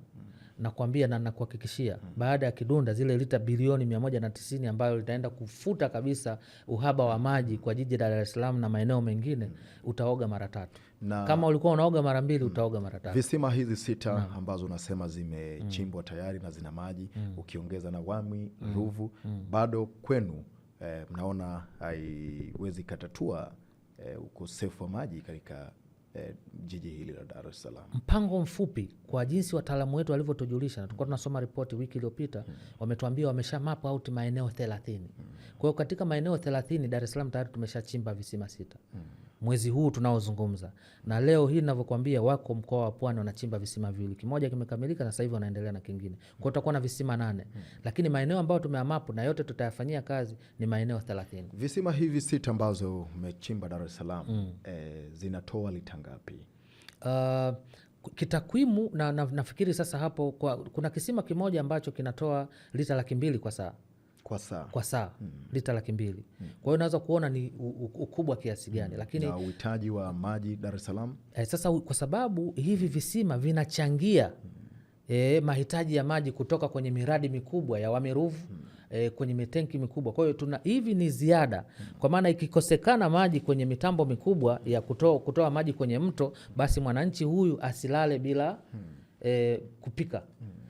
nakwambia na nakuhakikishia, baada ya Kidunda zile lita bilioni 190 ambayo litaenda kufuta kabisa uhaba wa maji kwa jiji la Dar es Salaam na maeneo mengine, utaoga mara 3. Kama ulikuwa unaoga mara 2, utaoga mara 3. Visima hizi 6 ambazo unasema zimechimbwa tayari na zina maji, ukiongeza na Wami, Ruvu, bado kwenu mnaona haiwezi katatua ukosefu wa maji katika jiji hili la Dar es Salaam? Mpango mfupi kwa jinsi wataalamu wetu walivyotujulisha, na tulikuwa tunasoma ripoti wiki iliyopita, wametuambia wamesha map out maeneo 30. Kwa hiyo katika maeneo 30 Dar es Salaam tayari tumeshachimba visima 6. Mwezi huu tunaozungumza, na leo hii ninavyokuambia, wako mkoa wa Pwani wanachimba visima 2, kimoja kimekamilika na sasa hivi wanaendelea na kingine. Kwa hiyo tutakuwa na visima 8, lakini maeneo ambayo tumeamapu na yote tutayafanyia kazi ni maeneo 30. Visima hivi 6 ambazo umechimba Dar es Salaam zinatoa lita ngapi? Kitakwimu na nafikiri sasa hapo kuna kisima kimoja ambacho kinatoa lita 200,000 kwa saa. Lita 200,000. Kwa hiyo unaweza kuona ni ukubwa kiasi gani. Lakini na uhitaji wa maji Dar es Salaam sasa, kwa sababu hivi visima vinachangia mahitaji ya maji kutoka kwenye miradi mikubwa ya Wamiruvu, kwenye mitenki mikubwa. Kwa hiyo hivi ni ziada, kwa maana ikikosekana maji kwenye mitambo mikubwa ya kutoa maji kwenye mto, basi mwananchi huyu asilale bila kupika,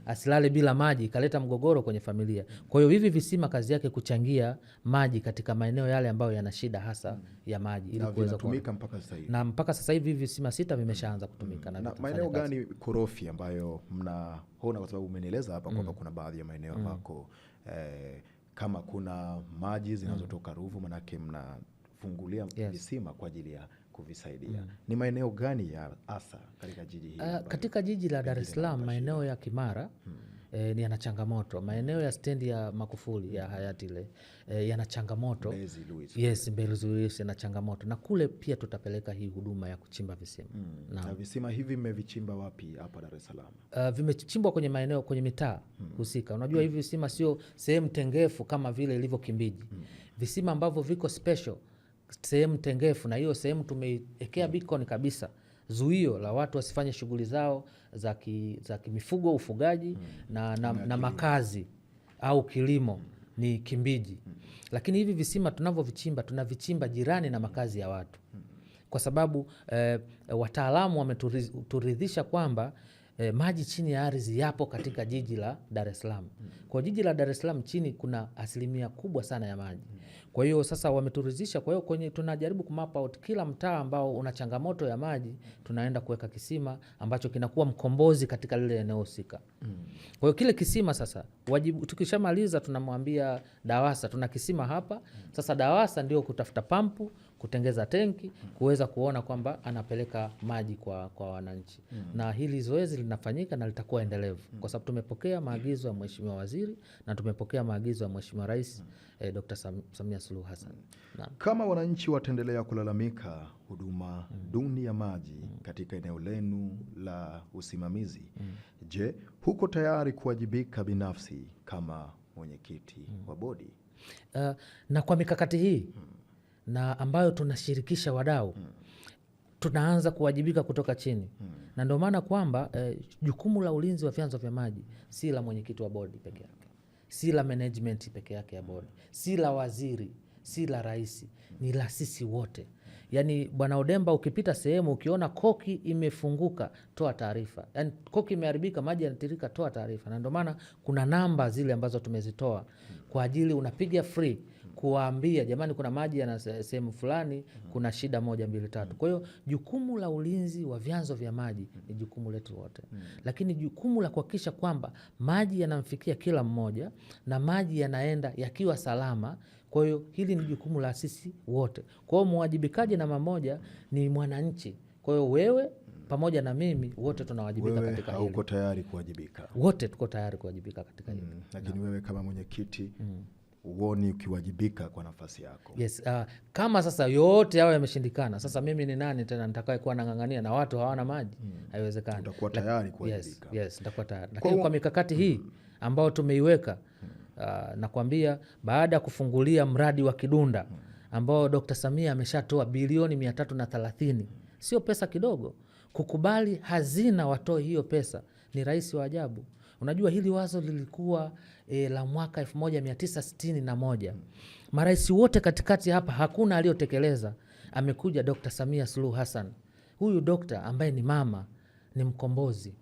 asilale bila maji, ikaleta mgogoro kwenye familia. Kwa hiyo hivi visima kazi yake kuchangia maji katika maeneo yale ambayo yana shida hasa ya maji, ili kuweza kutumika mpaka sasa hivi. Na mpaka sasa hivi visima 6 vimeshaanza kutumika. Na maeneo gani korofi ambayo mnaona, kwa sababu umenieleza hapa kwamba kuna baadhi ya maeneo ambako kama kuna maji zinazotoka Ruvu, manake mnafungulia visima kwa ajili ya kuvisaidia. Ni maeneo gani ya hasa katika jiji hili? Katika jiji la Dar es Salaam, maeneo ya Kimara ni yana changamoto. Maeneo ya stendi ya Magufuli ya hayati ile yana changamoto. Mbezi Luis yana changamoto. Na kule pia tutapeleka hii huduma ya kuchimba visima. Na visima hivi mmevichimba wapi hapa Dar es Salaam? Vimechimbwa kwenye maeneo, kwenye mitaa husika. Unajua hivi visima sio sehemu tengefu kama vile ilivyo Kimbiji. Visima ambavyo viko special, sehemu tengefu, na hiyo sehemu tumeekea beacon kabisa, zuio la watu wasifanye shughuli zao za kimifugo, ufugaji na makazi au kilimo ni Kimbiji. Lakini hivi visima tunavyovichimba, tunavichimba jirani na makazi ya watu, kwa sababu wataalamu wameturidhisha kwamba maji chini ya ardhi yapo katika jiji la Dar es Salaam. Kwa jiji la Dar es Salaam chini kuna asilimia kubwa sana ya maji. Kwa hiyo sasa wameturidhisha, kwa hiyo tunajaribu kumap out kila mtaa ambao una changamoto ya maji, tunaenda kuweka kisima ambacho kinakuwa mkombozi katika lile eneo husika. Kwa hiyo kile kisima sasa tukishamaliza tunamwambia DAWASA tuna kisima hapa. Sasa DAWASA ndio kutafuta pampu, kutengeza tenki, kuweza kuona kwamba anapeleka maji kwa wananchi. Na hili zoezi linafanyika na litakuwa endelevu, kwa sababu tumepokea maagizo ya Mheshimiwa Waziri na tumepokea maagizo ya Mheshimiwa Rais Dr. Samia Suluhu Hassan. Kama wananchi wataendelea kulalamika huduma duni ya maji katika eneo lenu la usimamizi, je, huko tayari kuwajibika binafsi kama mwenyekiti wa bodi? Na kwa mikakati hii na ambayo tunashirikisha wadau, tunaanza kuwajibika kutoka chini. Na ndio maana kwamba jukumu la ulinzi wa vyanzo vya maji si la mwenyekiti wa bodi peke yake, si la management peke yake ya bodi, si la waziri, si la rais, ni la sisi wote. Yani Bwana Odemba, ukipita sehemu ukiona koki imefunguka, toa taarifa. Yani koki imeharibika, maji yanatirika, toa taarifa. Na ndio maana kuna namba zile ambazo tumezitoa kwa ajili, unapiga free kuwaambia jamani, kuna maji yana sehemu fulani, kuna shida 1 2 3. Kwa hiyo jukumu la ulinzi wa vyanzo vya maji ni jukumu letu wote. Lakini jukumu la kuhakikisha kwamba maji yanamfikia kila mmoja na maji yanaenda yakiwa salama, kwa hiyo hili ni jukumu la sisi wote. Kwa hiyo muwajibikaji namba moja ni mwananchi. Kwa hiyo wewe pamoja na mimi wote tunawajibika katika hili. Hauko tayari kuwajibika? Wote tuko tayari kuwajibika katika hili. Lakini wewe kama mwenyekiti uoni ukiwajibika kwa nafasi yako? Yes, kama sasa yote yao yameshindikana, sasa mimi ni nani tena nitakaye kuwa nang'ang'ania na watu hawana maji? Haiwezekani. Utakuwa tayari kuwajibika? Yes, nitakuwa tayari. Lakini kwa mikakati hii ambao tumeiweka, nakwambia baada ya kufungulia mradi wa Kidunda ambao Dr. Samia ameshatoa bilioni 330, sio pesa kidogo. Kukubali hazina watoe hiyo pesa ni rais wa ajabu. Unajua hili wazo lilikuwa la mwaka 1961. Marais wote katikati hapa hakuna aliyotekeleza. Amekuja Dr. Samia Suluhu Hassan. Huyu dokta ambaye ni mama, ni mkombozi,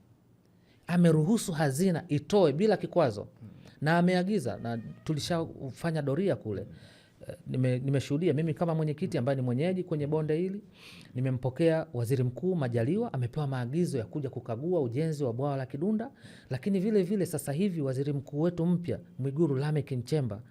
ameruhusu hazina itoe bila kikwazo, na ameagiza, na tulishafanya doria kule. Nimeshuhudia mimi kama mwenyekiti ambaye ni mwenyeji kwenye bonde hili. Nimempokea Waziri Mkuu Majaliwa, amepewa maagizo ya kuja kukagua ujenzi wa bwawa la Kidunda. Lakini vile vile sasa hivi Waziri Mkuu wetu mpya Mwigulu Lameck Nchemba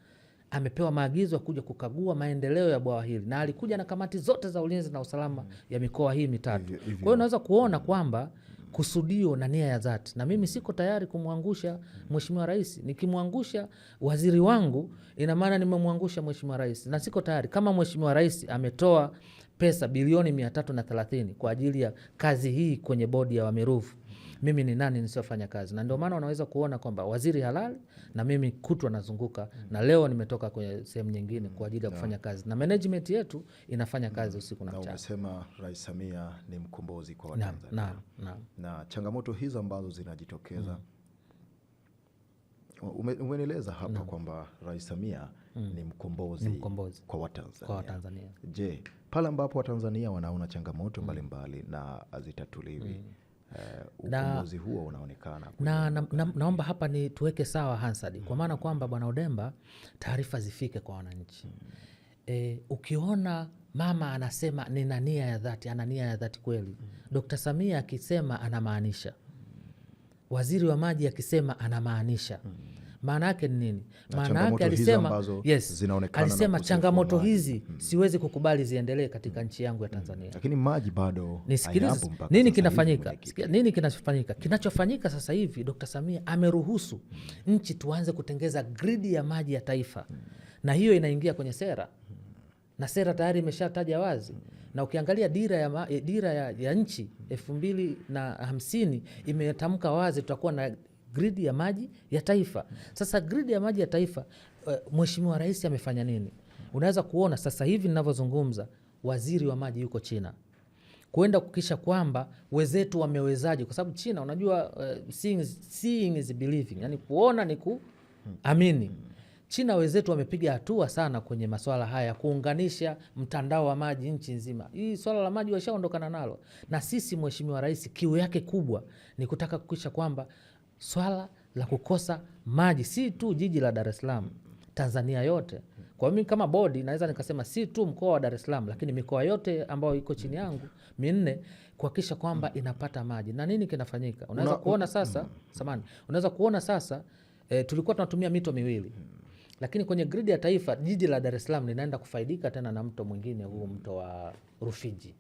amepewa maagizo ya kuja kukagua maendeleo ya bwawa hili, na alikuja na kamati zote za ulinzi na usalama ya mikoa hii mitatu. Kwa hiyo unaweza kuona kwamba kusudio na nia ya dhati. Na mimi siko tayari kumwangusha Mheshimiwa Rais. Nikimwangusha waziri wangu, ina maana nimemwangusha Mheshimiwa Rais, na siko tayari. Kama Mheshimiwa Rais ametoa pesa bilioni 330 kwa ajili ya kazi hii kwenye bodi ya Wamiruvu, mimi ni nani nisiofanya kazi? Na ndio maana unaweza kuona kwamba waziri halali na mimi kutwa nazunguka, na leo nimetoka kwenye sehemu nyingine kwa ajili ya kufanya kazi, na management yetu inafanya kazi usiku na mchana. Umesema Rais Samia ni mkombozi kwa Watanzania. Na changamoto hizo ambazo zinajitokeza, umenieleza hapa kwamba Rais Samia ni mkombozi kwa Watanzania. Je, pale ambapo Watanzania wanaona changamoto mbalimbali na hazitatuliwi, ukombozi huo unaonekana? Naomba hapa ni tuweke sawa Hansard, kwa maana kwamba Bwana Odemba, taarifa zifike kwa wananchi. Ukiona mama anasema nina nia ya dhati, ana nia ya dhati kweli. Dr. Samia akisema anamaanisha, waziri wa maji akisema anamaanisha, Maana yake ni nini? Na Maana changamoto yake hizi alisema, ambazo yes, zinaonekana na alisema ukosefu wa changamoto maji. hizi siwezi kukubali ziendelee katika nchi yangu ya Tanzania. Lakini maji bado Nisikilize, hayapo mpaka nini sasa kinafanyika? hivi. Sikia, nini kinachofanyika? Kinachofanyika sasa hivi, Dr. Samia ameruhusu nchi tuanze kutengeza gridi ya maji ya taifa, na hiyo inaingia kwenye sera, na sera tayari imeshataja wazi. Na ukiangalia dira ya nchi 2050 imetamka wazi tutakuwa na gridi ya maji ya taifa. Sasa gridi ya maji ya taifa, Mheshimiwa Rais amefanya nini? Unaweza kuona sasa hivi ninavyozungumza, waziri wa maji yuko China kuenda kukisha kwamba wenzetu wamewezaje, kwa sababu China unajua, seeing is believing, yani kuona ni kuamini. China wenzetu wamepiga hatua sana kwenye masuala haya ya kuunganisha mtandao wa maji nchi nzima. Hii swala la maji washaondokana nalo, na sisi Mheshimiwa Rais kiu yake kubwa ni kutaka kukisha kwamba swala la kukosa maji si tu jiji la Dar es Salaam, Tanzania yote. Kwa mimi kama bodi naweza nikasema si tu mkoa wa Dar es Salaam, lakini mikoa yote ambayo iko chini yangu minne, kuhakikisha kwamba inapata maji. Na nini kinafanyika? Unaweza kuona sasa, unaweza kuona sasa tulikuwa tunatumia mito miwili, lakini kwenye gridi ya taifa jiji la Dar es Salaam linaenda kufaidika tena na mto mwingine, huu mto wa Rufiji.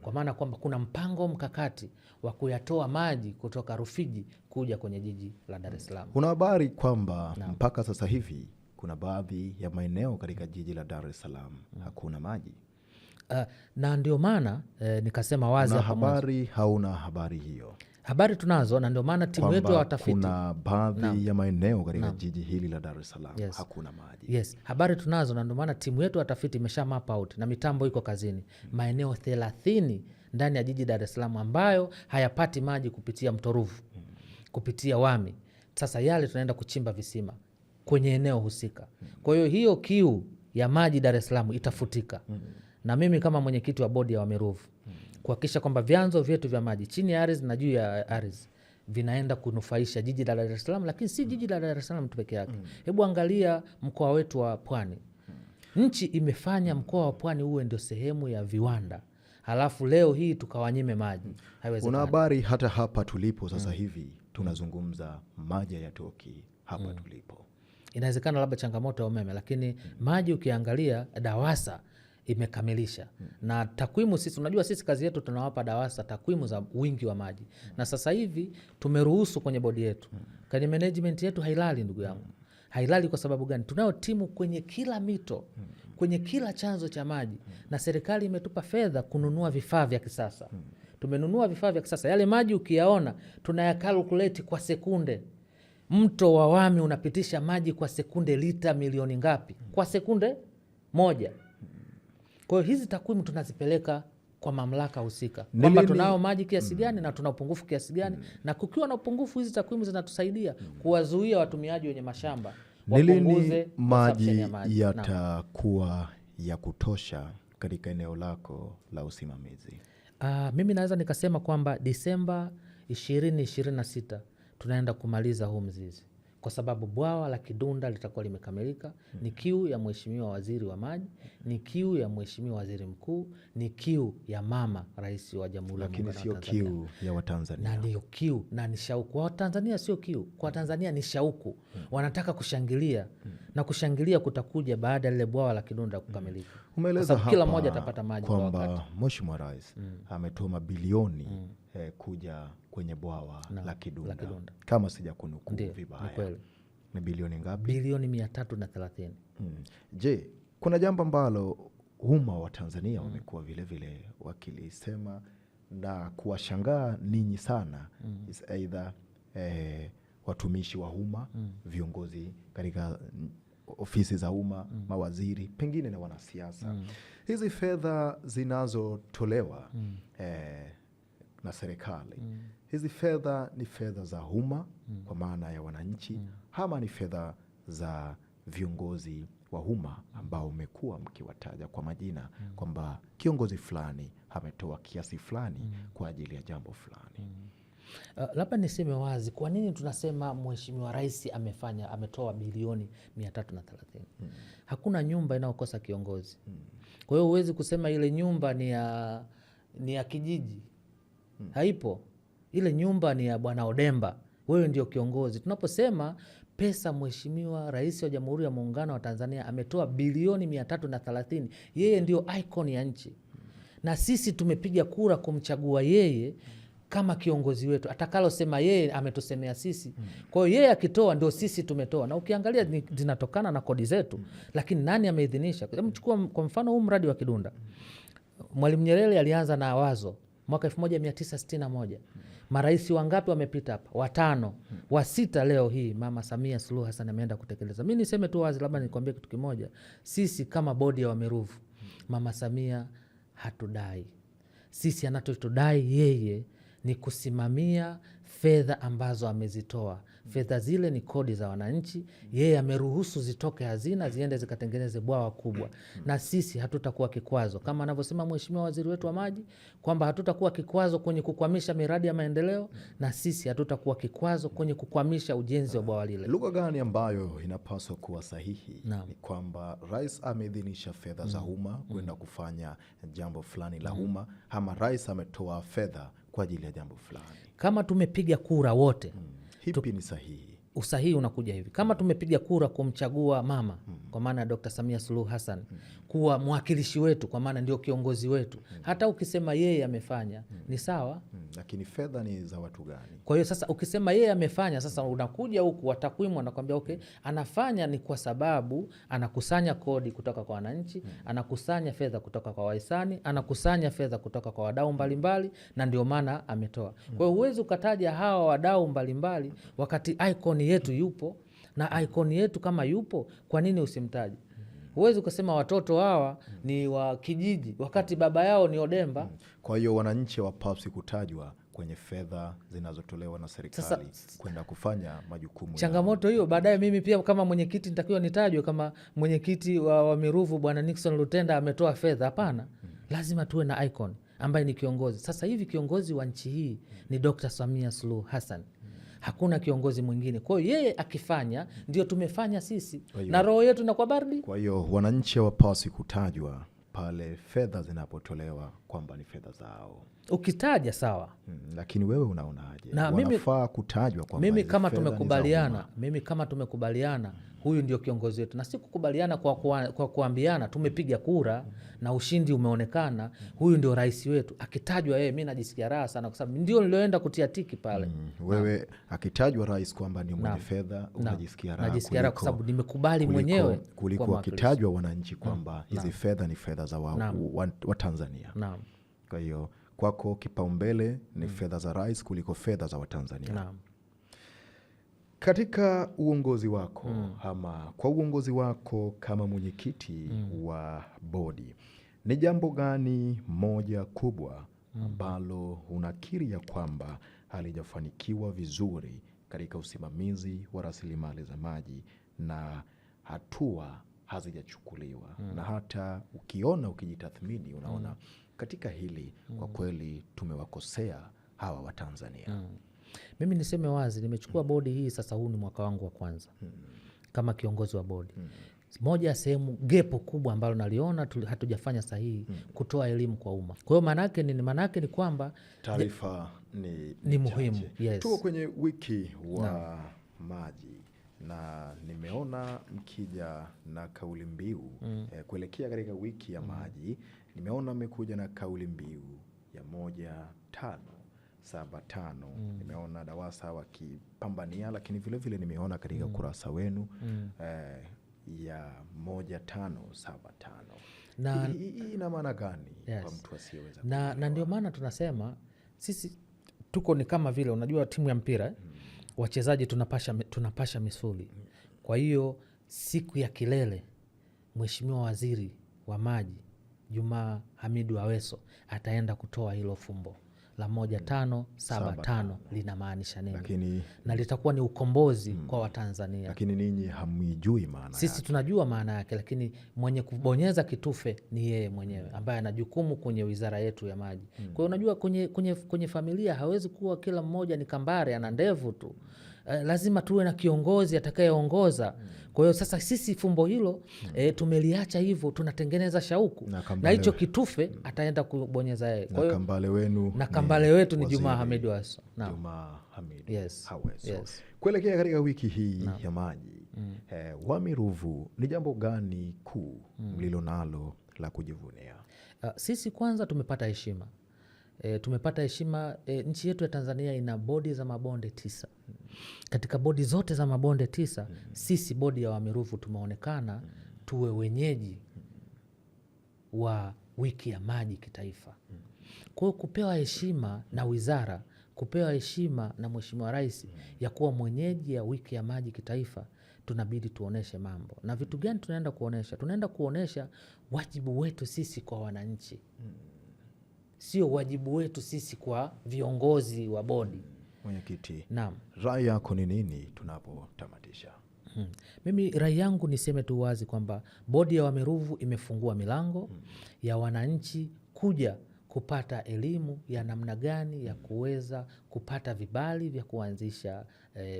Kwa maana kwamba kuna mpango mkakati wa kuyatoa maji kutoka Rufiji kuja kwenye jiji la Dar es Salaam. Kuna habari kwamba mpaka sasa hivi kuna baadhi ya maeneo katika jiji la Dar es Salaam hakuna maji. Na ndio maana nikasema wazi hapa habari hauna habari hiyo? Habari tunazo, na ndio maana timu yetu ya watafiti, kuna baadhi ya maeneo katika jiji hili la Dar es Salaam hakuna maji. Yes, habari tunazo, na ndio maana timu yetu ya watafiti imesha map out na mitambo iko kazini, maeneo 30 ndani ya jiji Dar es Salaam ambayo hayapati maji kupitia mto Ruvu, kupitia Wami. Sasa yale tunaenda kuchimba visima kwenye eneo husika. Kwa hiyo kiu ya maji Dar es Salaam itafutika. Na mimi kama mwenyekiti wa bodi ya Wami Ruvu kuhakikisha kwamba vyanzo vyetu vya maji chini ya ardhi na juu ya ardhi vinaenda kunufaisha jiji la Dar es Salaam, lakini si jiji la Dar es Salaam tu peke yake. Hebu angalia mkoa wetu wa Pwani. Nchi imefanya mkoa wa Pwani uwe ndio sehemu ya viwanda, halafu leo hii tukawanyime maji. Haiwezekani. Una habari hata hapa tulipo sasa hivi tunazungumza maji hayatoki hapa tulipo. Inawezekana labda changamoto ya umeme, lakini maji ukiangalia DAWASA imekamilisha. Na takwimu sisi, unajua sisi kazi yetu tunawapa DAWASA takwimu za wingi wa maji. Na sasa hivi tumeruhusu kwenye bodi yetu, kwenye management yetu hailali, ndugu yangu. Hailali kwa sababu gani? Tunayo timu kwenye kila mito, kwenye kila chanzo cha maji, na serikali imetupa fedha kununua vifaa vya kisasa. Tumenunua vifaa vya kisasa. Yale maji ukiyaona tunayakalkulate kwa sekunde. Mto wa Wami unapitisha maji kwa sekunde lita milioni ngapi? Kwa sekunde moja. Kwa hiyo hizi takwimu tunazipeleka kwa mamlaka husika kwamba tunao maji kiasi gani na tuna upungufu kiasi gani, na kukiwa na upungufu hizi takwimu zinatusaidia kuwazuia watumiaji wenye mashamba wapunguze maji yatakuwa ya kutosha katika eneo lako la usimamizi. Mimi naweza nikasema kwamba Disemba 2026 tunaenda kumaliza huu mzizi, kwa sababu bwawa la Kidunda litakuwa limekamilika. Ni kiu ya Mheshimiwa Waziri wa Maji, ni kiu ya Mheshimiwa Waziri Mkuu, ni kiu ya Mama Rais wa Jamhuri ya Muungano wa Tanzania. Lakini sio kiu ya Watanzania. Na ndio kiu na ni shauku. Kwa Watanzania sio kiu, kwa Tanzania ni shauku. Wanataka kushangilia, na kushangilia kutakuja baada ya lile bwawa la Kidunda kukamilika. Umeeleza hapa kila mmoja atapata maji kwamba Mheshimiwa Rais ametoa mabilioni kuja kwenye bwawa la Kidunda. Kama sija kunukuu vibaya. Ni bilioni ngapi? Bilioni 330. Je, kuna jambo ambalo umma wa Tanzania wamekuwa vile vile wakilisema na kuwashangaa ninyi sana, aidha watumishi wa umma, viongozi katika ofisi za umma, mawaziri, pengine na wanasiasa. Hizi fedha zinazotolewa na serikali, hizi fedha ni fedha za umma kwa maana ya wananchi, ama ni fedha za viongozi wa umma ambao umekuwa mkiwataja kwa majina kwamba kiongozi fulani ametoa kiasi fulani kwa ajili ya jambo fulani? Labda niseme wazi kwa nini tunasema Mheshimiwa Rais ametoa bilioni 330. Hakuna nyumba inayokosa kiongozi. Kwa hiyo huwezi kusema ile nyumba ni ya kijiji. Haipo. Ile nyumba ni ya Bwana Odemba. Wewe ndio kiongozi. Tunaposema pesa Mheshimiwa Rais wa Jamhuri ya Muungano wa Tanzania ametoa bilioni 330. Yeye ndio icon ya nchi, na sisi tumepiga kura kumchagua yeye kama kiongozi wetu. Atakalosema yeye ametusemea sisi. Kwa hiyo yeye akitoa ndio sisi tumetoa, na ukiangalia zinatokana na kodi zetu, lakini nani ameidhinisha? Mchukua kwa mfano huu mradi wa Kidunda. Mwalimu Nyerere alianza na wazo mwaka 1961. Marais wangapi wamepita hapa? 5. Wa 6 leo hii Mama Samia Suluhu Hassan ameenda kutekeleza. Mimi niseme tu wazi, labda nikwambie kitu kimoja. Sisi kama bodi ya Wameruvu, Mama Samia hatudai. Sisi anatotudai yeye ni kusimamia fedha ambazo amezitoa. Fedha zile ni kodi za wananchi, yeye ameruhusu zitoke hazina ziende zikatengeneze bwawa kubwa, na sisi hatutakuwa kikwazo, kama anavyosema Mheshimiwa Waziri wetu wa Maji kwamba hatutakuwa kikwazo kwenye kukwamisha miradi ya maendeleo, na sisi hatutakuwa kikwazo kwenye kukwamisha ujenzi wa bwawa lile. Lugha gani ambayo inapaswa kuwa sahihi? Ni kwamba rais ameidhinisha fedha za umma kwenda kufanya jambo fulani la umma, ama rais ametoa fedha kwa ajili ya jambo fulani? Kama tumepiga kura wote, hipi ni sahihi? Usahihi unakuja hivi: kama tumepiga kura kumchagua mama kwa maana ya Dr. Samia Suluhu Hassan kuwa mwakilishi wetu, kwa maana ndio kiongozi wetu, hata ukisema yeye amefanya ni sawa. Lakini fedha ni za watu gani? Kwa hiyo sasa ukisema yeye amefanya, sasa unakuja huku wa takwimu anakuambia okay, anafanya ni kwa sababu anakusanya kodi kutoka kwa wananchi, anakusanya fedha kutoka kwa wahisani, anakusanya fedha kutoka kwa wadau mbalimbali, na ndio maana ametoa. Kwa hiyo huwezi ukataja hawa wadau mbalimbali wakati icon yetu yupo, na icon yetu kama yupo, kwa nini usimtaji? Huwezi ukasema watoto hawa ni wa kijiji wakati baba yao ni Odemba. Kwa hiyo wananchi hawapaswi kutajwa kwenye fedha zinazotolewa na serikali kwenda kufanya majukumu. Changamoto hiyo baadaye mimi pia kama mwenyekiti nitakiwa nitajwe kama mwenyekiti wa Miruvu Bwana Nixon Lutenda ametoa fedha? Hapana. Lazima tuwe na icon ambaye ni kiongozi. Sasa hivi kiongozi wa nchi hii ni Dr. Samia Suluhu Hassan. Hakuna kiongozi mwingine. Kwa hiyo yeye akifanya ndio tumefanya sisi, na roho yetu inakuwa baridi. Kwa hiyo wananchi hawapaswi kutajwa pale fedha zinapotolewa kwamba ni fedha zao. Ukitaja sawa, lakini wewe unaonaje? Na wanafaa kutajwa kwamba mimi kama tumekubaliana huyu ndio kiongozi wetu, na si kukubaliana kwa kuambiana tumepiga kura na ushindi umeonekana, huyu ndio rais wetu. Akitajwa yeye, mimi najisikia raha sana, kwa sababu ndio nilioenda kutia tiki pale. Wewe akitajwa rais kwamba ni mwenye fedha unajisikia raha? Najisikia raha kwa sababu nimekubali mwenyewe, kuliko akitajwa wananchi kwamba hizi fedha ni fedha za wa Tanzania. Kwa hiyo kwako kipaumbele ni fedha za rais kuliko fedha za Watanzania. Katika uongozi wako ama kwa uongozi wako kama mwenyekiti wa bodi, ni jambo gani moja kubwa ambalo unakiri ya kwamba halijafanikiwa vizuri katika usimamizi wa rasilimali za maji na hatua hazijachukuliwa? Na hata ukijitathmini unaona katika hili kwa kweli tumewakosea hawa Watanzania. Mimi niseme wazi, nimechukua bodi hii sasa, huu ni mwaka wangu wa kwanza kama kiongozi wa bodi. Moja ya sehemu gepo kubwa ambalo naliona hatujafanya sahihi, kutoa elimu kwa umma. Kwa hiyo maanake ni kwamba taarifa ni muhimu. Yes. Tuko kwenye wiki wa maji na nimeona mkija na kauli mbiu kuelekea katika wiki ya maji. Nimeona mmekuja na kauli mbiu ya 1-5-7-5. Nimeona DAWASA wakipambania, lakini vile vile nimeona katika kurasa wenu ya 1-5-7-5. Hii ina maana gani kwa mtu asiyeweza? Na ndio maana tunasema sisi tuko ni kama vile unajua timu ya mpira wachezaji tunapasha misuli. Kwa hiyo siku ya kilele Mheshimiwa Waziri wa Maji Juma Hamidu Aweso ataenda kutoa hilo fumbo la 1-5-7-5 linamaanisha nini, na litakuwa ni ukombozi kwa Watanzania. Lakini ninyi hamjui maana. Sisi tunajua maana yake, lakini mwenye kubonyeza kitufe ni yeye mwenyewe ambaye ana jukumu kwenye wizara yetu ya maji. Kwa hiyo unajua kwenye familia hawezi kuwa kila mmoja ni kambare ana ndevu tu. lazima tuwe na kiongozi atakayeongoza. Kwa hiyo sasa sisi fumbo hilo tumeliacha hivyo, tunatengeneza shauku na hicho kitufe ataenda kubonyeza yeye. Kwa hiyo kambale wetu ni Juma Hamid Aweso. Juma Hamid Aweso. Yes. Kuelekea katika wiki hii ya maji, Wami Ruvu, ni jambo gani kuu mlilo nalo la kujivunia? Sisi kwanza tumepata heshima. Tumepata heshima. Nchi yetu ya Tanzania ina bodi za mabonde 9. Katika bodi zote za mabonde 9, sisi bodi ya Wami Ruvu tumeonekana tuwe wenyeji wa wiki ya maji kitaifa. Kwa hiyo kupewa heshima na wizara, kupewa heshima na Mheshimiwa Rais ya kuwa mwenyeji ya wiki ya maji kitaifa, tunabidi tuoneshe mambo. Na vitu gani tunaenda kuonesha? Tunaenda kuonesha wajibu wetu sisi kwa wananchi. Sio wajibu wetu sisi kwa viongozi wa bodi. Mwenyekiti, naam, rai yako ni nini tunapotamatisha? Mimi rai yangu niseme tu wazi kwamba bodi ya Wami Ruvu imefungua milango ya wananchi kuja kupata elimu ya namna gani ya kuweza kupata vibali vya kuanzisha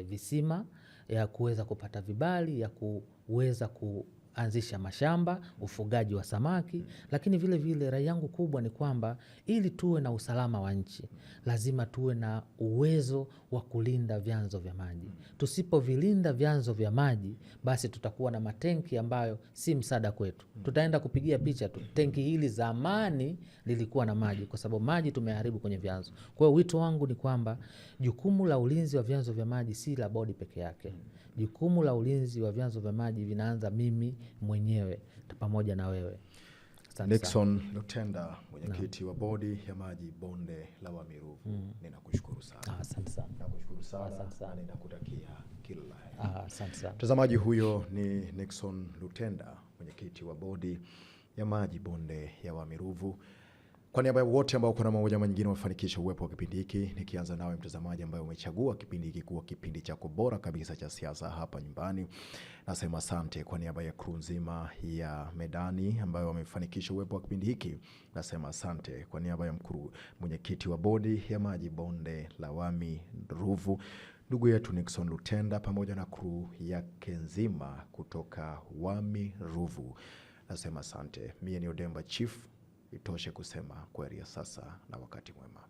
visima, ya kuweza kupata vibali ya kuweza kuanzisha mashamba, ufugaji wa samaki. Lakini vile vile rai yangu kubwa ni kwamba ili tuwe na usalama wa nchi, lazima tuwe na uwezo wa kulinda vyanzo vya maji. Tusipovilinda vyanzo vya maji, basi tutakuwa na matenki ambayo si msaada kwetu. Tutaenda kupigia picha tu, tenki hili zamani lilikuwa na maji, kwa sababu maji tumeharibu kwenye vyanzo. Kwa hiyo wito wangu ni kwamba jukumu la ulinzi wa vyanzo vya maji si la bodi peke yake. Jukumu la ulinzi wa vyanzo vya maji vinaanza mimi mwenyewe pamoja na wewe. Nixon Lutenda, mwenyekiti wa bodi ya maji bonde la Wami Ruvu, ninakushukuru sana. Asante sana. Nakushukuru sana na ninakutakia kila la heri. Asante sana. Mtazamaji, huyo ni Nixon Lutenda, mwenyekiti wa bodi ya maji bonde ya Wami Ruvu. Kwa niaba ya wote ambao kuna mmoja ama nyingine wamefanikisha uwepo wa kipindi hiki, nikianza nawe mtazamaji ambaye umechagua kipindi hiki kuwa kipindi chako bora kabisa cha siasa hapa nyumbani, nasema asante. Kwa niaba ya crew nzima ya Medani ambayo wamefanikisha uwepo wa kipindi hiki, nasema asante. Kwa niaba ya mwenyekiti wa bodi ya maji bonde la Wami Ruvu, ndugu yetu Nixon Lutenda, pamoja na crew yake nzima kutoka Wami Ruvu, nasema asante. Mie ni Odemba Chief. Itoshe kusema kwaheri ya sasa na wakati mwema.